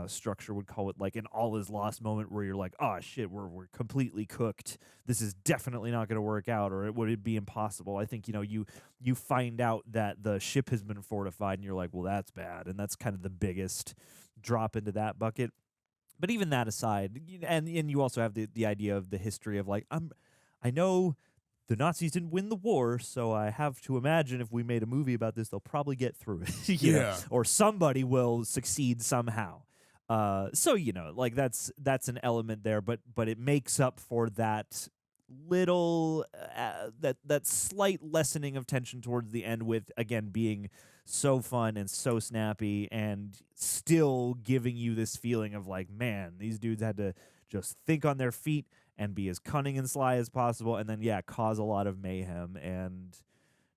structure would call it, like an all is lost moment where you're like, oh shit, we're completely cooked. This is definitely not going to work out, or would it be impossible? I think, you know, you find out that the ship has been fortified, and you're like, well, that's bad, and that's kind of the biggest drop into that bucket. But even that aside, and you also have the idea of the history of like, I know the Nazis didn't win the war, so I have to imagine if we made a movie about this, they'll probably get through it. you know? Or somebody will succeed somehow. So, you know, like that's an element there, but it makes up for that little, that slight lessening of tension towards the end with, again, being so fun and so snappy and still giving you this feeling of like, man, these dudes had to just think on their feet and be as cunning and sly as possible, and then, cause a lot of mayhem. And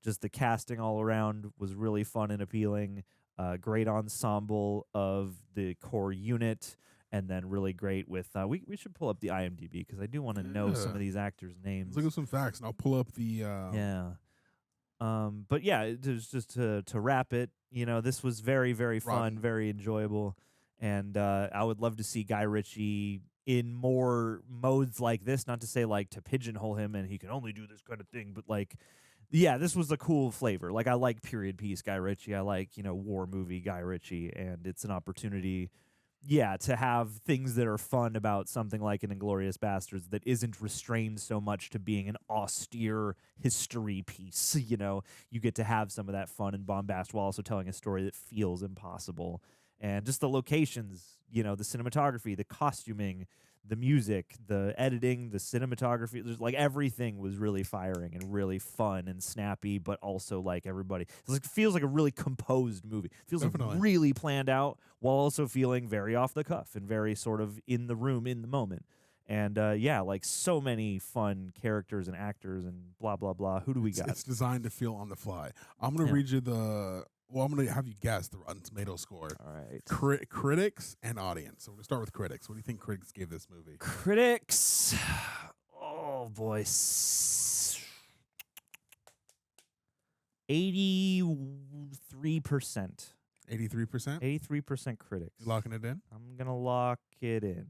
just the casting all around was really fun and appealing. Great ensemble of the core unit, and then really great with, we should pull up the IMDb, because I do want to know some of these actors' names. Let's look at some facts, and I'll pull up the... But just to wrap it, you know, this was very, very fun, very enjoyable, and I would love to see Guy Ritchie in more modes like this, not to say like to pigeonhole him and he can only do this kind of thing, but like, this was a cool flavor. Like, I like period piece Guy Ritchie, I like, war movie Guy Ritchie, and it's an opportunity, to have things that are fun about something like an Inglourious Basterds that isn't restrained so much to being an austere history piece. You get to have some of that fun and bombast while also telling a story that feels impossible. And just the locations, the cinematography, the costuming, the music, the editing, the cinematography, there's like everything was really firing and really fun and snappy, but also like everybody. It feels like a really composed movie. It feels like really planned out while also feeling very off the cuff and very sort of in the room, in the moment. And like so many fun characters and actors and blah, blah, blah. Who do we got? It's designed to feel on the fly. I'm going to read you I'm going to have you guess the Rotten Tomato score. All right. Critics and audience. So we're going to start with critics. What do you think critics gave this movie? Critics. Oh, boy. 83%. 83%? 83% critics. You locking it in? I'm going to lock it in.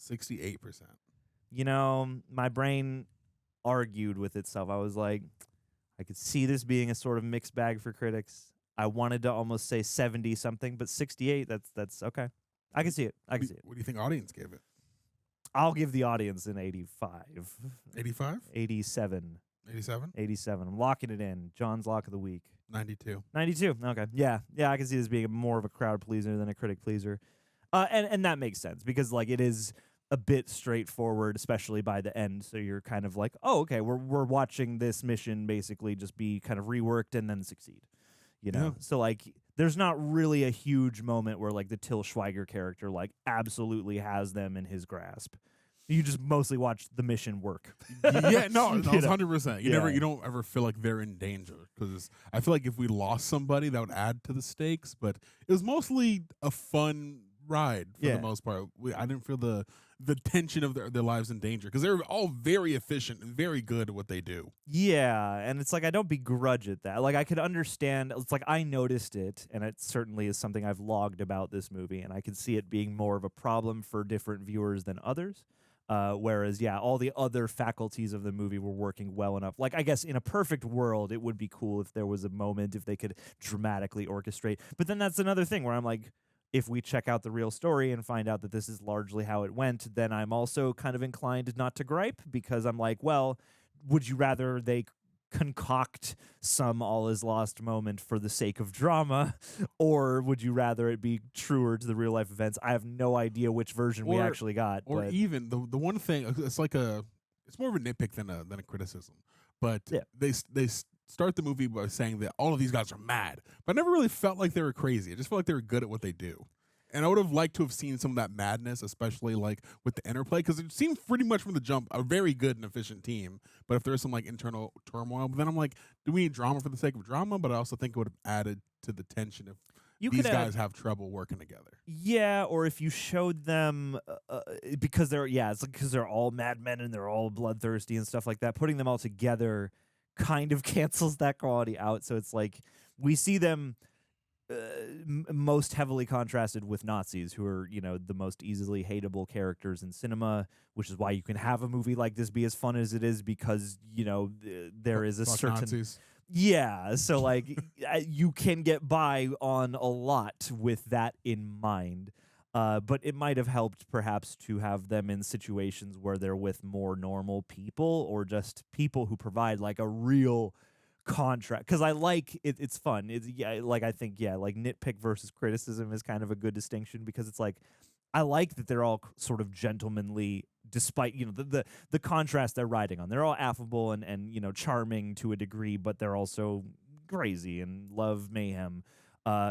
68%. My brain argued with itself. I was like, I could see this being a sort of mixed bag for critics. I wanted to almost say 70-something, but 68, that's okay. I can see it. What do you think audience gave it? I'll give the audience an 85. 85? 87. 87? 87. I'm locking it in. John's lock of the week. 92. 92. Okay. Yeah, I can see this being more of a crowd pleaser than a critic pleaser. And that makes sense because like it is a bit straightforward, especially by the end. So you're kind of like, oh, okay, we're watching this mission basically just be kind of reworked and then succeed. So like there's not really a huge moment where like the Til Schweiger character like absolutely has them in his grasp. You just mostly watch the mission work. No, 100%. You don't ever feel like they're in danger, because I feel like if we lost somebody, that would add to the stakes. But it was mostly a fun ride for the most part. I didn't feel the tension of their lives in danger, because they're all very efficient and very good at what they do. Yeah, and it's like I don't begrudge it that. Like I could understand. It's like I noticed it, and it certainly is something I've logged about this movie, and I could see it being more of a problem for different viewers than others. Whereas, all the other faculties of the movie were working well enough. Like, I guess in a perfect world, it would be cool if there was a moment, if they could dramatically orchestrate. But then that's another thing where I'm like, if we check out the real story and find out that this is largely how it went, then I'm also kind of inclined not to gripe, because I'm like, well, would you rather they concoct some all is lost moment for the sake of drama, or would you rather it be truer to the real life events? I have no idea which version we actually got. Or even the one thing, it's like it's more of a nitpick than a criticism. But they start the movie by saying that all of these guys are mad, but I never really felt like they were crazy. I just felt like they were good at what they do. And I would have liked to have seen some of that madness, especially like with the interplay, because it seemed pretty much from the jump a very good and efficient team. But if there's some like internal turmoil, but then I'm like, do we need drama for the sake of drama? But I also think it would have added to the tension if these guys have trouble working together. Yeah, or if you showed them because they're all madmen and they're all bloodthirsty and stuff like that. Putting them all together kind of cancels that quality out. So it's like we see them most heavily contrasted with Nazis, who are, the most easily hateable characters in cinema, which is why you can have a movie like this be as fun as it is, because, there is a certain... Nazis. Yeah, so, like, you can get by on a lot with that in mind. But it might have helped perhaps to have them in situations where they're with more normal people or just people who provide like a real contrast. Because I like it, it's fun. It's I think like nitpick versus criticism is kind of a good distinction, because it's like I like that they're all sort of gentlemanly, despite the contrast they're riding on. They're all affable and charming to a degree, but they're also crazy and love mayhem.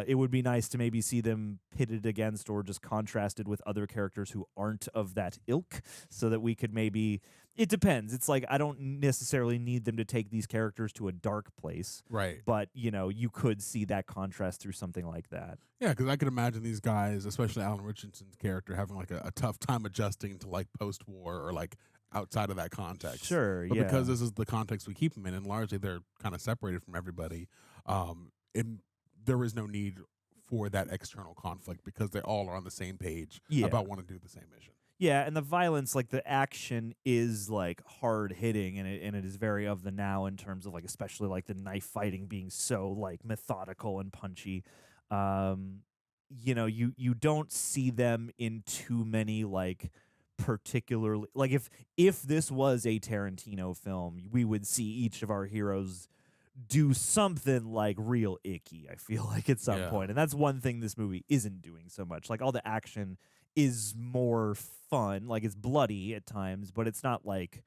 It would be nice to maybe see them pitted against or just contrasted with other characters who aren't of that ilk, so that we could maybe. It depends. It's like I don't necessarily need them to take these characters to a dark place, right? But you could see that contrast through something like that. Yeah, because I could imagine these guys, especially Alan Richardson's character, having like a tough time adjusting to like post-war or like outside of that context. Sure, but because this is the context we keep them in, and largely they're kind of separated from everybody, there is no need for that external conflict because they all are on the same page about wanting to do the same mission. Yeah, and the violence, like the action is like hard hitting, and it is very of the now in terms of like especially like the knife fighting being so like methodical and punchy. You don't see them in too many like particularly like if this was a Tarantino film, we would see each of our heroes do something like real icky, I feel like, at some point. And that's one thing this movie isn't doing so much. Like all the action is more fun, like it's bloody at times, but it's not like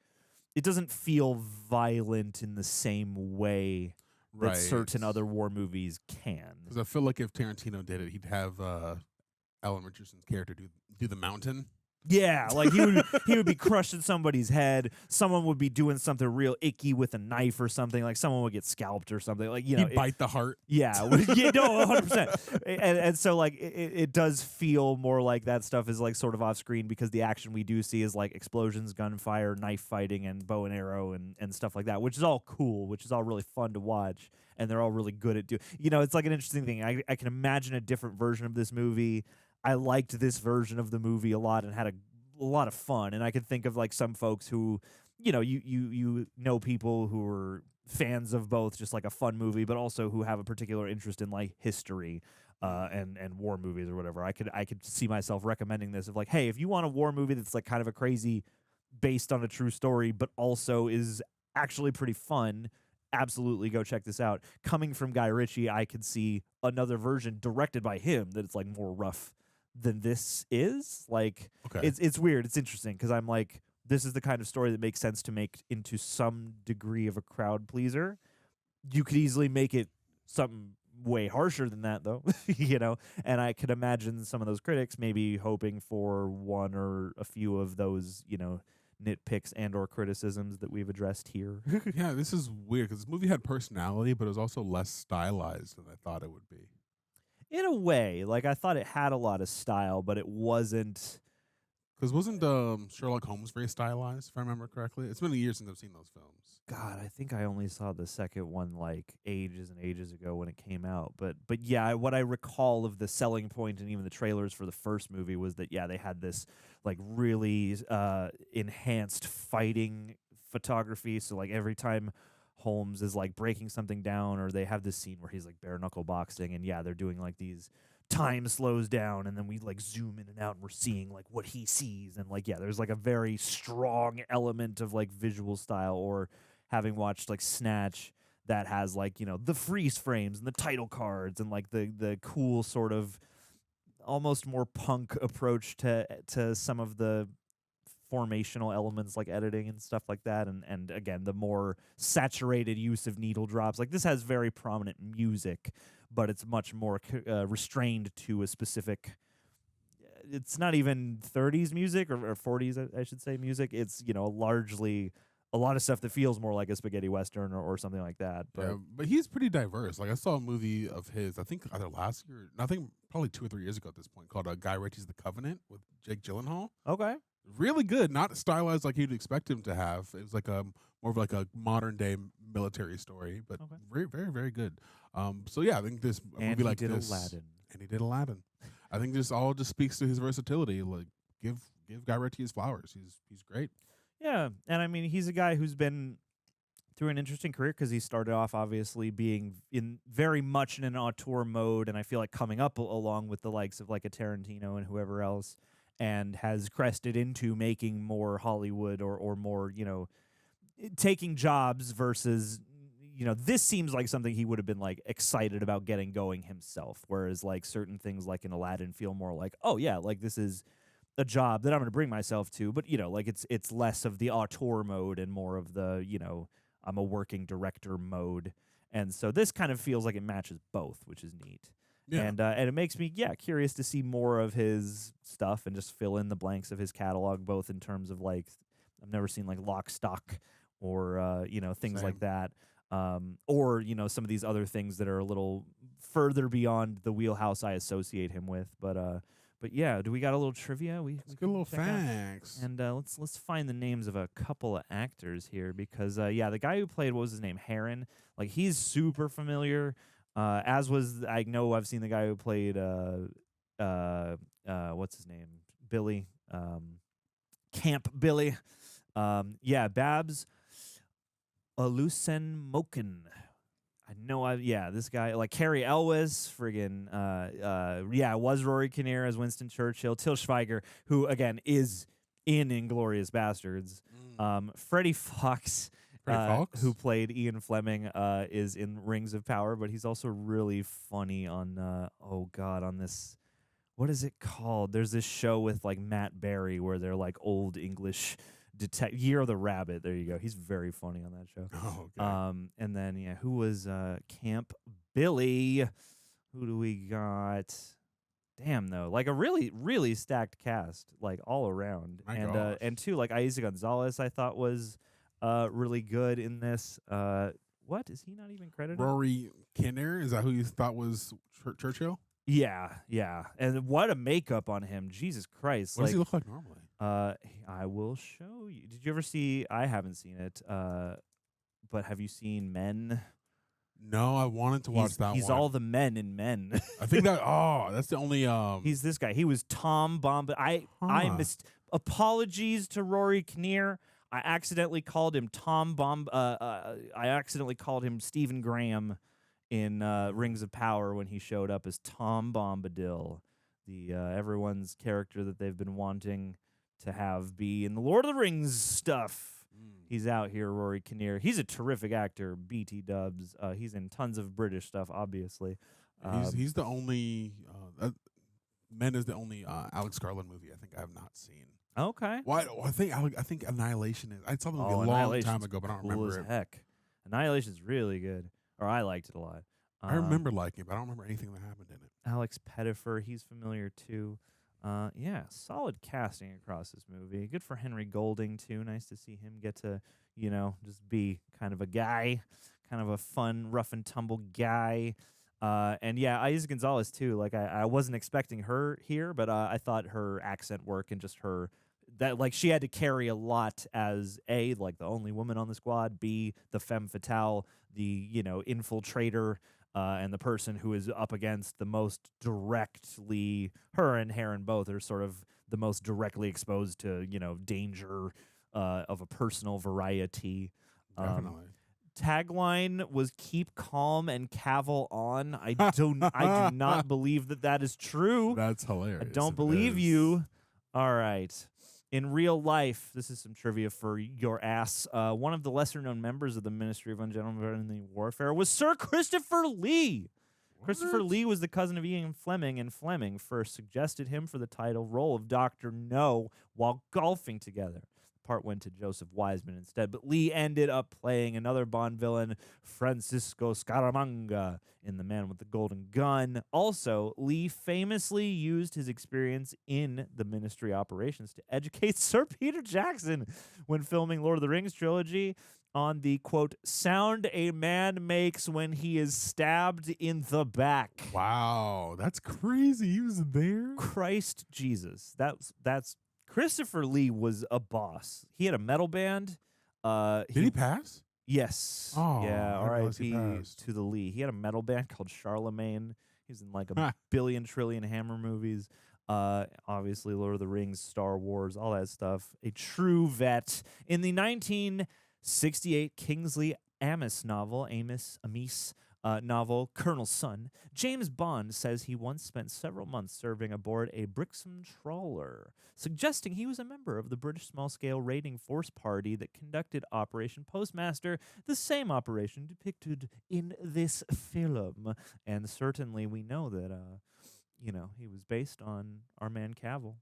it doesn't feel violent in the same way that certain other war movies can. Because I feel like if Tarantino did it, he'd have Alan Richardson's character do the mountain. Yeah, like he would be crushing somebody's head. Someone would be doing something real icky with a knife or something. Like someone would get scalped or something. Like he'd bite the heart. Yeah, 100%. And so like it does feel more like that stuff is like sort of off screen, because the action we do see is like explosions, gunfire, knife fighting, and bow and arrow and stuff like that, which is all cool, which is all really fun to watch, and they're all really good at doing. It's like an interesting thing. I can imagine a different version of this movie. I liked this version of the movie a lot and had a lot of fun. And I could think of like some folks who, you know people who are fans of both just like a fun movie, but also who have a particular interest in like history and war movies or whatever. I could see myself recommending this of like, hey, if you want a war movie that's like kind of a crazy based on a true story, but also is actually pretty fun, absolutely go check this out. Coming from Guy Ritchie, I could see another version directed by him that it's like more rough than this is. Like, it's weird. It's interesting because I'm like, this is the kind of story that makes sense to make into some degree of a crowd pleaser. You could easily make it something way harsher than that, though, And I could imagine some of those critics maybe hoping for one or a few of those, nitpicks and or criticisms that we've addressed here. Yeah, this is weird because this movie had personality, but it was also less stylized than I thought it would be. In a way, like I thought it had a lot of style, but it wasn't. Because wasn't Sherlock Holmes very stylized, if I remember correctly? It's been a year since I've seen those films. God, I think I only saw the second one like ages and ages ago when it came out. But yeah, what I recall of the selling point and even the trailers for the first movie was that, they had this like really enhanced fighting photography. So like every time Holmes is like breaking something down, or they have this scene where he's like bare knuckle boxing, and they're doing like these time slows down, and then we like zoom in and out, and we're seeing like what he sees, and like there's like a very strong element of like visual style. Or having watched like Snatch, that has like the freeze frames and the title cards and like the cool sort of almost more punk approach to some of the formational elements like editing and stuff like that, and again the more saturated use of needle drops. Like this has very prominent music, but it's much more restrained to a specific. It's not even 30s music or 40s, I should say, music. It's largely a lot of stuff that feels more like a spaghetti western or something like that. But he's pretty diverse. Like I saw a movie of his, I think either last year, I think probably 2 or 3 years ago at this point, called Guy Ritchie's The Covenant with Jake Gyllenhaal. Okay. Really good, not stylized like you'd expect him to have. It was like more of like a modern day military story, but very, very, very good. So yeah, I think this movie like this, and he did Aladdin. I think this all just speaks to his versatility. Like give Guy Ritchie his flowers. He's great. Yeah, and I mean he's a guy who's been through an interesting career because he started off obviously being in very much in an auteur mode, and I feel like coming up along with the likes of like a Tarantino and whoever else, and has crested into making more Hollywood or more, you know, taking jobs versus, you know, this seems like something he would have been like excited about getting going himself, whereas like certain things like in Aladdin feel more like, oh yeah, like this is a job that I'm going to bring myself to, but you know, like it's less of the auteur mode and more of the, you know, I'm a working director mode. And so this kind of feels like it matches both, which is neat. Yeah. And it makes me, curious to see more of his stuff and just fill in the blanks of his catalog, both in terms of like, I've never seen like Lock, Stock or, you know, things like that. Or, you know, some of these other things that are a little further beyond the wheelhouse I associate him with. But yeah, do we got a little trivia? Let's get a little facts. And let's find the names of a couple of actors here because the guy who played, what was his name, Heron, like he's super familiar. As was, I know I've seen the guy who played what's his name, Billy, Camp Billy. Babs Olusanmokun. I know this guy, like Cary Elwes, friggin', was Rory Kinnear as Winston Churchill. Til Schweiger, who, again, is in Inglourious Basterds. Freddie Fox, who played Ian Fleming, is in Rings of Power, but he's also really funny on, on this, what is it called? There's this show with, like, Matt Berry where they're, like, old English Year of the Rabbit. There you go. He's very funny on that show. Oh, okay. And then who was Camp Billy? Who do we got? Damn though, like a really, really stacked cast, like all around. And too, like Eiza González, I thought was really good in this. What is he not even credited? Rory Kinnear, is that who you thought was Churchill? Yeah. And what a makeup on him. Jesus Christ. What does he look like normally? I will show you. Did you ever see, I haven't seen it, but have you seen Men? No, I wanted to watch that one. He's all the men in Men. I think that's the only he's this guy. He was Tom Bomb. I missed, apologies to Rory Kinnear. I accidentally called him Tom Bomb. I accidentally called him Stephen Graham in Rings of Power when he showed up as Tom Bombadil, the everyone's character that they've been wanting to have be in the Lord of the Rings stuff. He's out here, Rory Kinnear. He's a terrific actor, BT dubs. He's in tons of British stuff, obviously. He's the only, Men is the only Alex Garland movie I think I have not seen. Okay. Well, I think Annihilation is. I saw the movie a long time ago, but I don't remember it. Heck. Annihilation's really good, or I liked it a lot. I remember liking it, but I don't remember anything that happened in it. Alex Pettyfer, he's familiar too. Solid casting across this movie. Good for Henry Golding too. Nice to see him get to, just be kind of a guy, kind of a fun, rough and tumble guy. Eiza González too. Like I wasn't expecting her here, but I thought her accent work and just her she had to carry a lot as A, like the only woman on the squad, B, the femme fatale, the infiltrator. And the person who is up against the most directly, her and Heron both are sort of the most directly exposed to, danger of a personal variety. Definitely. Tagline was "Keep calm and Cavill on." I do not believe that is true. That's hilarious. I don't believe you. All right. In real life, this is some trivia for your ass. One of the lesser-known members of the Ministry of Ungentlemanly Warfare was Sir Christopher Lee. What? Christopher Lee was the cousin of Ian Fleming, and Fleming first suggested him for the title role of Dr. No while golfing together. The part went to Joseph Wiseman instead, but Lee ended up playing another Bond villain, Francisco Scaramanga, in The Man with the Golden Gun. Also, Lee famously used his experience in the Ministry operations to educate Sir Peter Jackson when filming Lord of the Rings trilogy on the, quote, sound a man makes when he is stabbed in the back. Wow, that's crazy. He was there? Christ Jesus. That's Christopher Lee was a boss. He had a metal band. Did he pass? Yes. Oh, yeah. R.I.P. to the Lee. He had a metal band called Charlemagne. He's in like a billion trillion Hammer movies. Obviously, Lord of the Rings, Star Wars, all that stuff. A true vet. In the 1968 Kingsley Amos novel, Colonel's Son, James Bond says he once spent several months serving aboard a Brixham trawler, suggesting he was a member of the British small-scale raiding force party that conducted Operation Postmaster, the same operation depicted in this film. And certainly we know that, he was based on our man Cavill,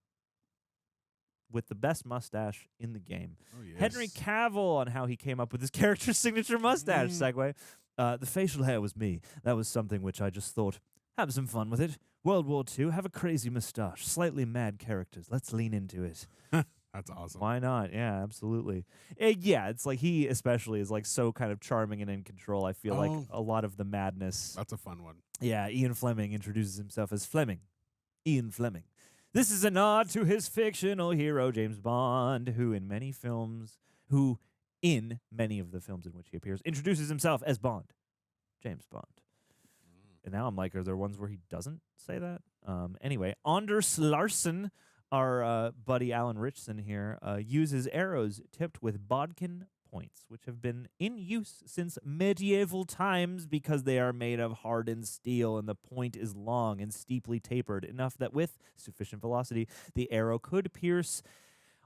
with the best mustache in the game. Oh, yes. Henry Cavill on how he came up with his character's signature mustache segue. The facial hair was me. That was something which I just thought, have some fun with it. World War II, have a crazy mustache, slightly mad characters. Let's lean into it. That's awesome. Why not? Yeah, absolutely. It's like he especially is like so kind of charming and in control. I feel like a lot of the madness. That's a fun one. Yeah, Ian Fleming introduces himself as Ian Fleming. This is a nod to his fictional hero, James Bond, who in many of the films in which he appears, introduces himself as Bond, James Bond. And now I'm like, are there ones where he doesn't say that? Anyway, Anders Larsen, our buddy Alan Ritchson here, uses arrows tipped with bodkin points, which have been in use since medieval times because they are made of hardened steel and the point is long and steeply tapered enough that with sufficient velocity, the arrow could pierce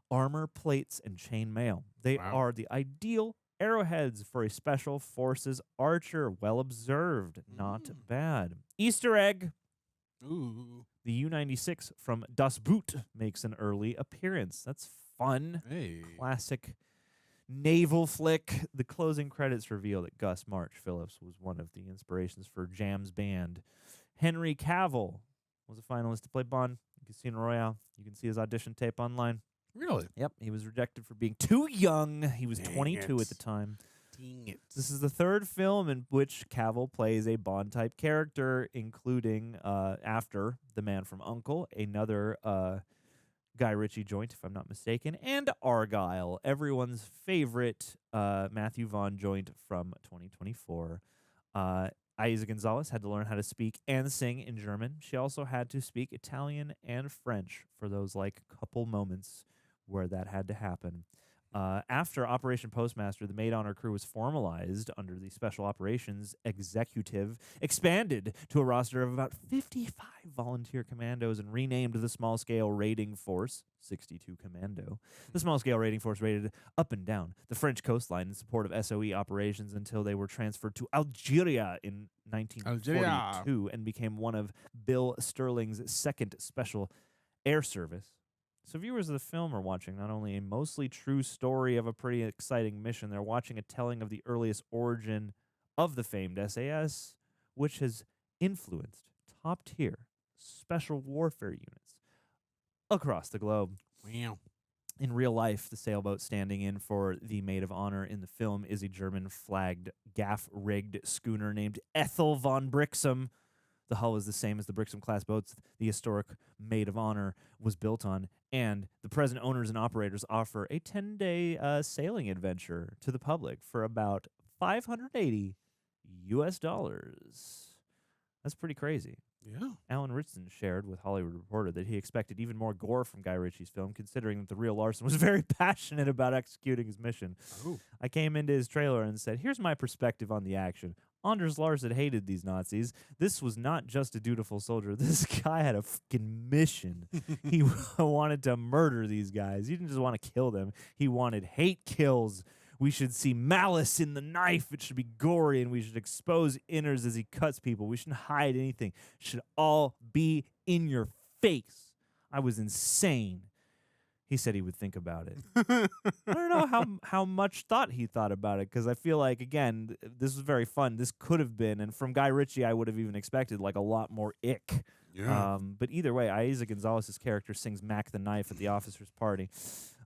armor plates and chain mail. They are the ideal arrowheads for a special forces archer. Well observed. Not bad. Easter egg. Ooh. The U-96 from Das Boot makes an early appearance. That's fun. Hey. Classic naval flick. The closing credits reveal that Gus March Phillips was one of the inspirations for Jam's band. Henry Cavill was a finalist to play Bond in Casino Royale. You can see his audition tape online. Really? Yep. He was rejected for being too young. He was 22 at the time. Dang it. This is the third film in which Cavill plays a Bond-type character, including after The Man from U.N.C.L.E., another Guy Ritchie joint, if I'm not mistaken, and Argyle, everyone's favorite Matthew Vaughn joint from 2024. Eiza González had to learn how to speak and sing in German. She also had to speak Italian and French for those couple moments where that had to happen. After Operation Postmaster, the Maid Honor crew was formalized under the Special Operations Executive, expanded to a roster of about 55 volunteer commandos, and renamed the Small-Scale Raiding Force, 62 Commando. The Small-Scale Raiding Force raided up and down the French coastline in support of SOE operations until they were transferred to Algeria in 1942 and became one of Bill Sterling's second Special Air Service. So viewers of the film are watching not only a mostly true story of a pretty exciting mission, they're watching a telling of the earliest origin of the famed SAS, which has influenced top-tier special warfare units across the globe. Wow. In real life, the sailboat standing in for the Maid of Honor in the film is a German-flagged, gaff-rigged schooner named Ethel von Brixham. The hull is the same as the Brixham-class boats the historic Maid of Honor was built on, and the present owners and operators offer a 10-day sailing adventure to the public for about $580 US. That's pretty crazy. Yeah. Alan Ritchson shared with Hollywood Reporter that he expected even more gore from Guy Ritchie's film, considering that the real Larson was very passionate about executing his mission. Ooh. I came into his trailer and said, here's my perspective on the action. Anders Larsen hated these Nazis. This was not just a dutiful soldier. This guy had a fucking mission. He wanted to murder these guys. He didn't just want to kill them. He wanted hate kills. We should see malice in the knife. It should be gory, and we should expose innards as he cuts people. We shouldn't hide anything. It should all be in your face. I was insane. He said he would think about it. I don't know how much thought he thought about it, because I feel like, again, this was very fun. This could have been, and from Guy Ritchie, I would have even expected a lot more ick. Yeah. But either way, Eiza González's character sings Mac the Knife at the officers' party,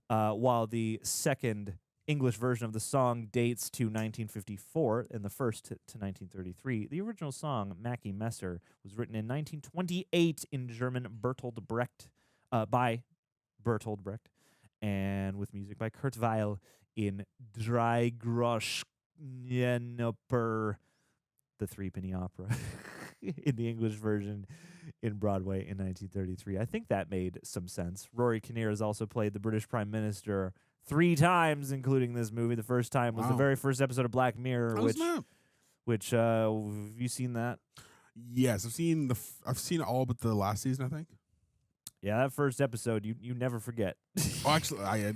while the second English version of the song dates to 1954 and the first to 1933. The original song, Mackie Messer, was written in 1928 in German by Bertolt Brecht, and with music by Kurt Weill in Drei Groschen per the Threepenny Opera in the English version in Broadway in 1933. I think that made some sense. Rory Kinnear has also played the British Prime Minister 3 times, including this movie. The first time was the very first episode of Black Mirror, which have you seen that? Yes, I've seen all but the last season, I think. Yeah, that first episode you never forget. Oh, actually, I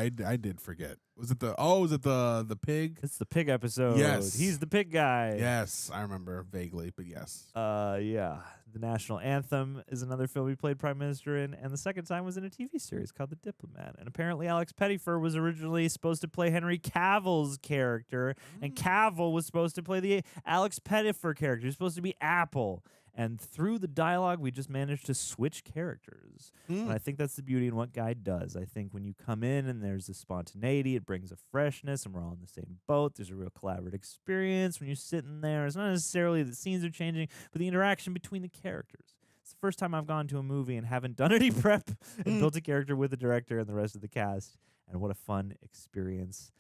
did forget. Was it the pig? It's the pig episode. Yes, he's the pig guy. Yes, I remember vaguely, but yes. Yeah. The National Anthem is another film he played Prime Minister in, and the second time was in a TV series called The Diplomat. And apparently Alex Pettyfer was originally supposed to play Henry Cavill's character, and Cavill was supposed to play the Alex Pettyfer character. He was supposed to be Apple. And through the dialogue, we just managed to switch characters. And I think that's the beauty in what Guy does. I think when you come in and there's a spontaneity, it brings a freshness, and we're all in the same boat. There's a real collaborative experience when you're sitting there. It's not necessarily the scenes are changing, but the interaction between the characters. It's the first time I've gone to a movie and haven't done any prep and built a character with the director and the rest of the cast. And what a fun experience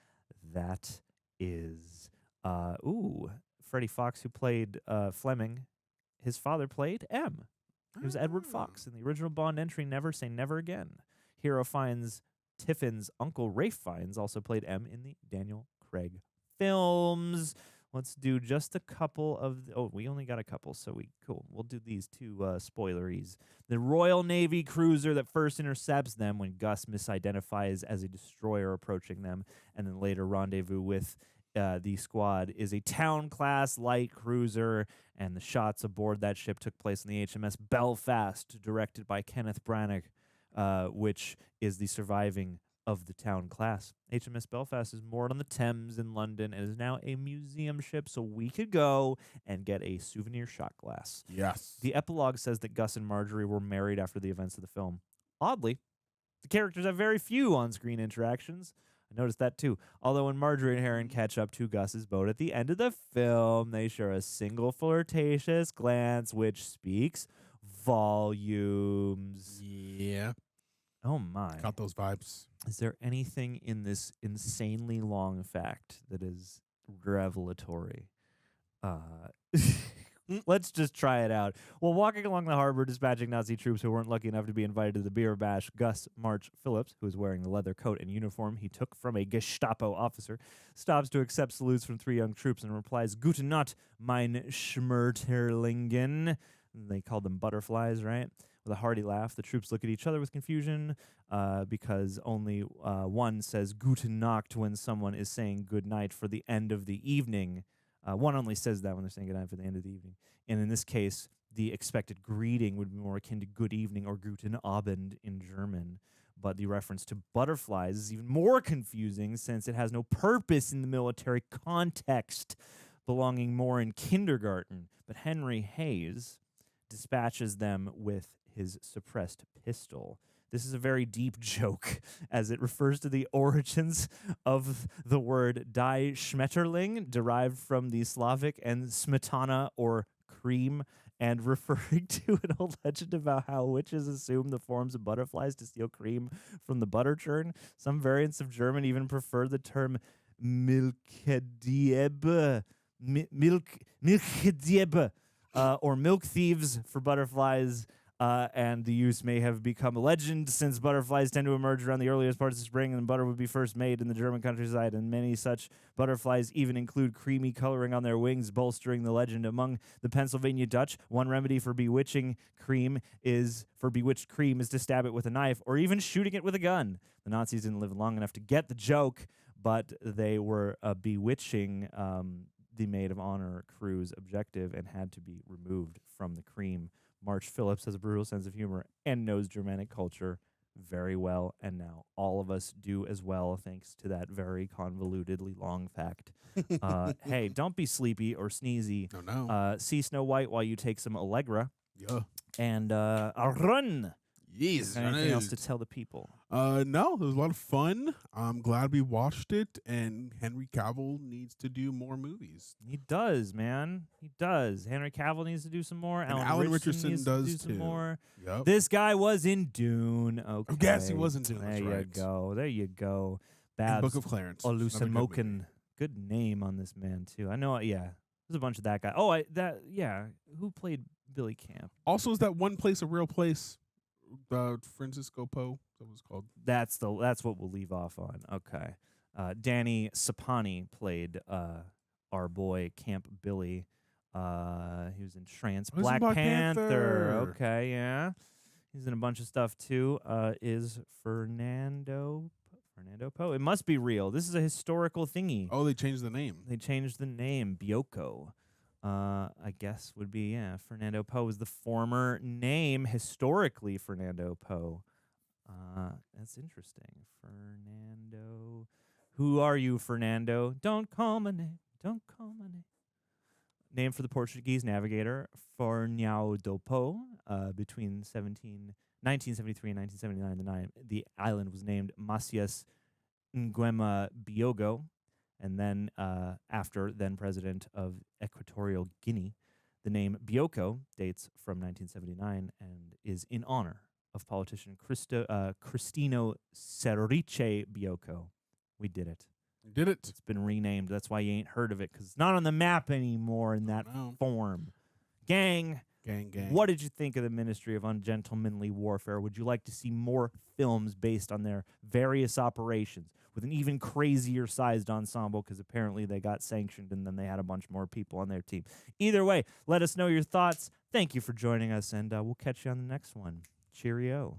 that is. Freddie Fox, who played Fleming, his father played M. He was Edward Fox in the original Bond entry, Never Say Never Again. Hero Fiennes Tiffin's uncle, Rafe Fiennes, also played M in the Daniel Craig films. Let's do just a couple of... we only got a couple, so cool. We'll do these 2 spoileries. The Royal Navy cruiser that first intercepts them when Gus misidentifies as a destroyer approaching them, and then later rendezvous with the squad, is a town-class light cruiser, and the shots aboard that ship took place on the HMS Belfast, directed by Kenneth Branagh, which is the surviving of the town class. HMS Belfast is moored on the Thames in London and is now a museum ship, so we could go and get a souvenir shot glass. Yes. The epilogue says that Gus and Marjorie were married after the events of the film. Oddly, the characters have very few on-screen interactions. I noticed that too. Although when Marjorie and Heron catch up to Gus's boat at the end of the film, they share a single flirtatious glance, which speaks volumes. Yeah. Oh my. Got those vibes. Is there anything in this insanely long fact that is revelatory? Let's just try it out. While walking along the harbor dispatching Nazi troops who weren't lucky enough to be invited to the beer bash, Gus March Phillips, who was wearing the leather coat and uniform he took from a Gestapo officer, stops to accept salutes from 3 young troops and replies, "Gute Nacht, mein Schmetterlingen." They called them butterflies, right? With a hearty laugh, the troops look at each other with confusion because only one says Gute Nacht when someone is saying good night for the end of the evening. One only says that when they're saying good night for the end of the evening. And in this case, the expected greeting would be more akin to good evening or Guten Abend in German. But the reference to butterflies is even more confusing since it has no purpose in the military context, belonging more in kindergarten. But Henry Hayes dispatches them with his suppressed pistol. This is a very deep joke, as it refers to the origins of the word Die Schmetterling, derived from the Slavic and smetana or cream, and referring to an old legend about how witches assume the forms of butterflies to steal cream from the butter churn. Some variants of German even prefer the term Milchdiebe, or milk thieves for butterflies. And the use may have become a legend since butterflies tend to emerge around the earliest parts of spring and butter would be first made in the German countryside, and many such butterflies even include creamy coloring on their wings, bolstering the legend. Among the Pennsylvania Dutch, one remedy for bewitched cream is to stab it with a knife or even shooting it with a gun. The Nazis didn't live long enough to get the joke, but they were bewitching the maid of honor crew's objective and had to be removed from the cream. March Phillips has a brutal sense of humor and knows Germanic culture very well, and now all of us do as well, thanks to that very convolutedly long fact. Hey, don't be sleepy or sneezy. No. See Snow White while you take some Allegra. Yeah. And run. Yes. Anything else to tell the people? No, it was a lot of fun. I'm glad we watched it, and Henry Cavill needs to do more movies. He does, man. He does. Henry Cavill needs to do some more. And Alan Ritchson needs does to do some too. more. Yep. This guy was in Dune. Okay. Yes, he was in Dune. There you go. There you go. Babs Book of Clarence. Olusanmokun. Good name on this man too. I know. Yeah, there's a bunch of that guy. Who played Billy Camp? Also, is that One Place a real place? Francisco Poe. that was called. That's what we'll leave off on. Okay. Danny Sapani played our boy Camp Billy. He was in Trance, Black Panther. Okay, yeah. He's in a bunch of stuff too. Is Fernando Poe? It must be real. This is a historical thingy. Oh, they changed the name. They changed the name. Bioko. I guess would be, yeah. Fernando Poe is the former name historically. Fernando Poe. That's interesting. Fernando. Who are you, Fernando? Don't call my name. Don't call my name. Named for the Portuguese navigator Fernando Poe. Between 1973 and 1979, the island was named Macias Nguema Biogo. And then after then-president of Equatorial Guinea, the name Bioko dates from 1979 and is in honor of politician Cristino Serriche Bioko. We did it. We did it. It's been renamed. That's why you ain't heard of it, because it's not on the map anymore in that form. Gang. What did you think of the Ministry of Ungentlemanly Warfare? Would you like to see more films based on their various operations with an even crazier sized ensemble? Because apparently they got sanctioned and then they had a bunch more people on their team. Either way, let us know your thoughts. Thank you for joining us, and we'll catch you on the next one. Cheerio.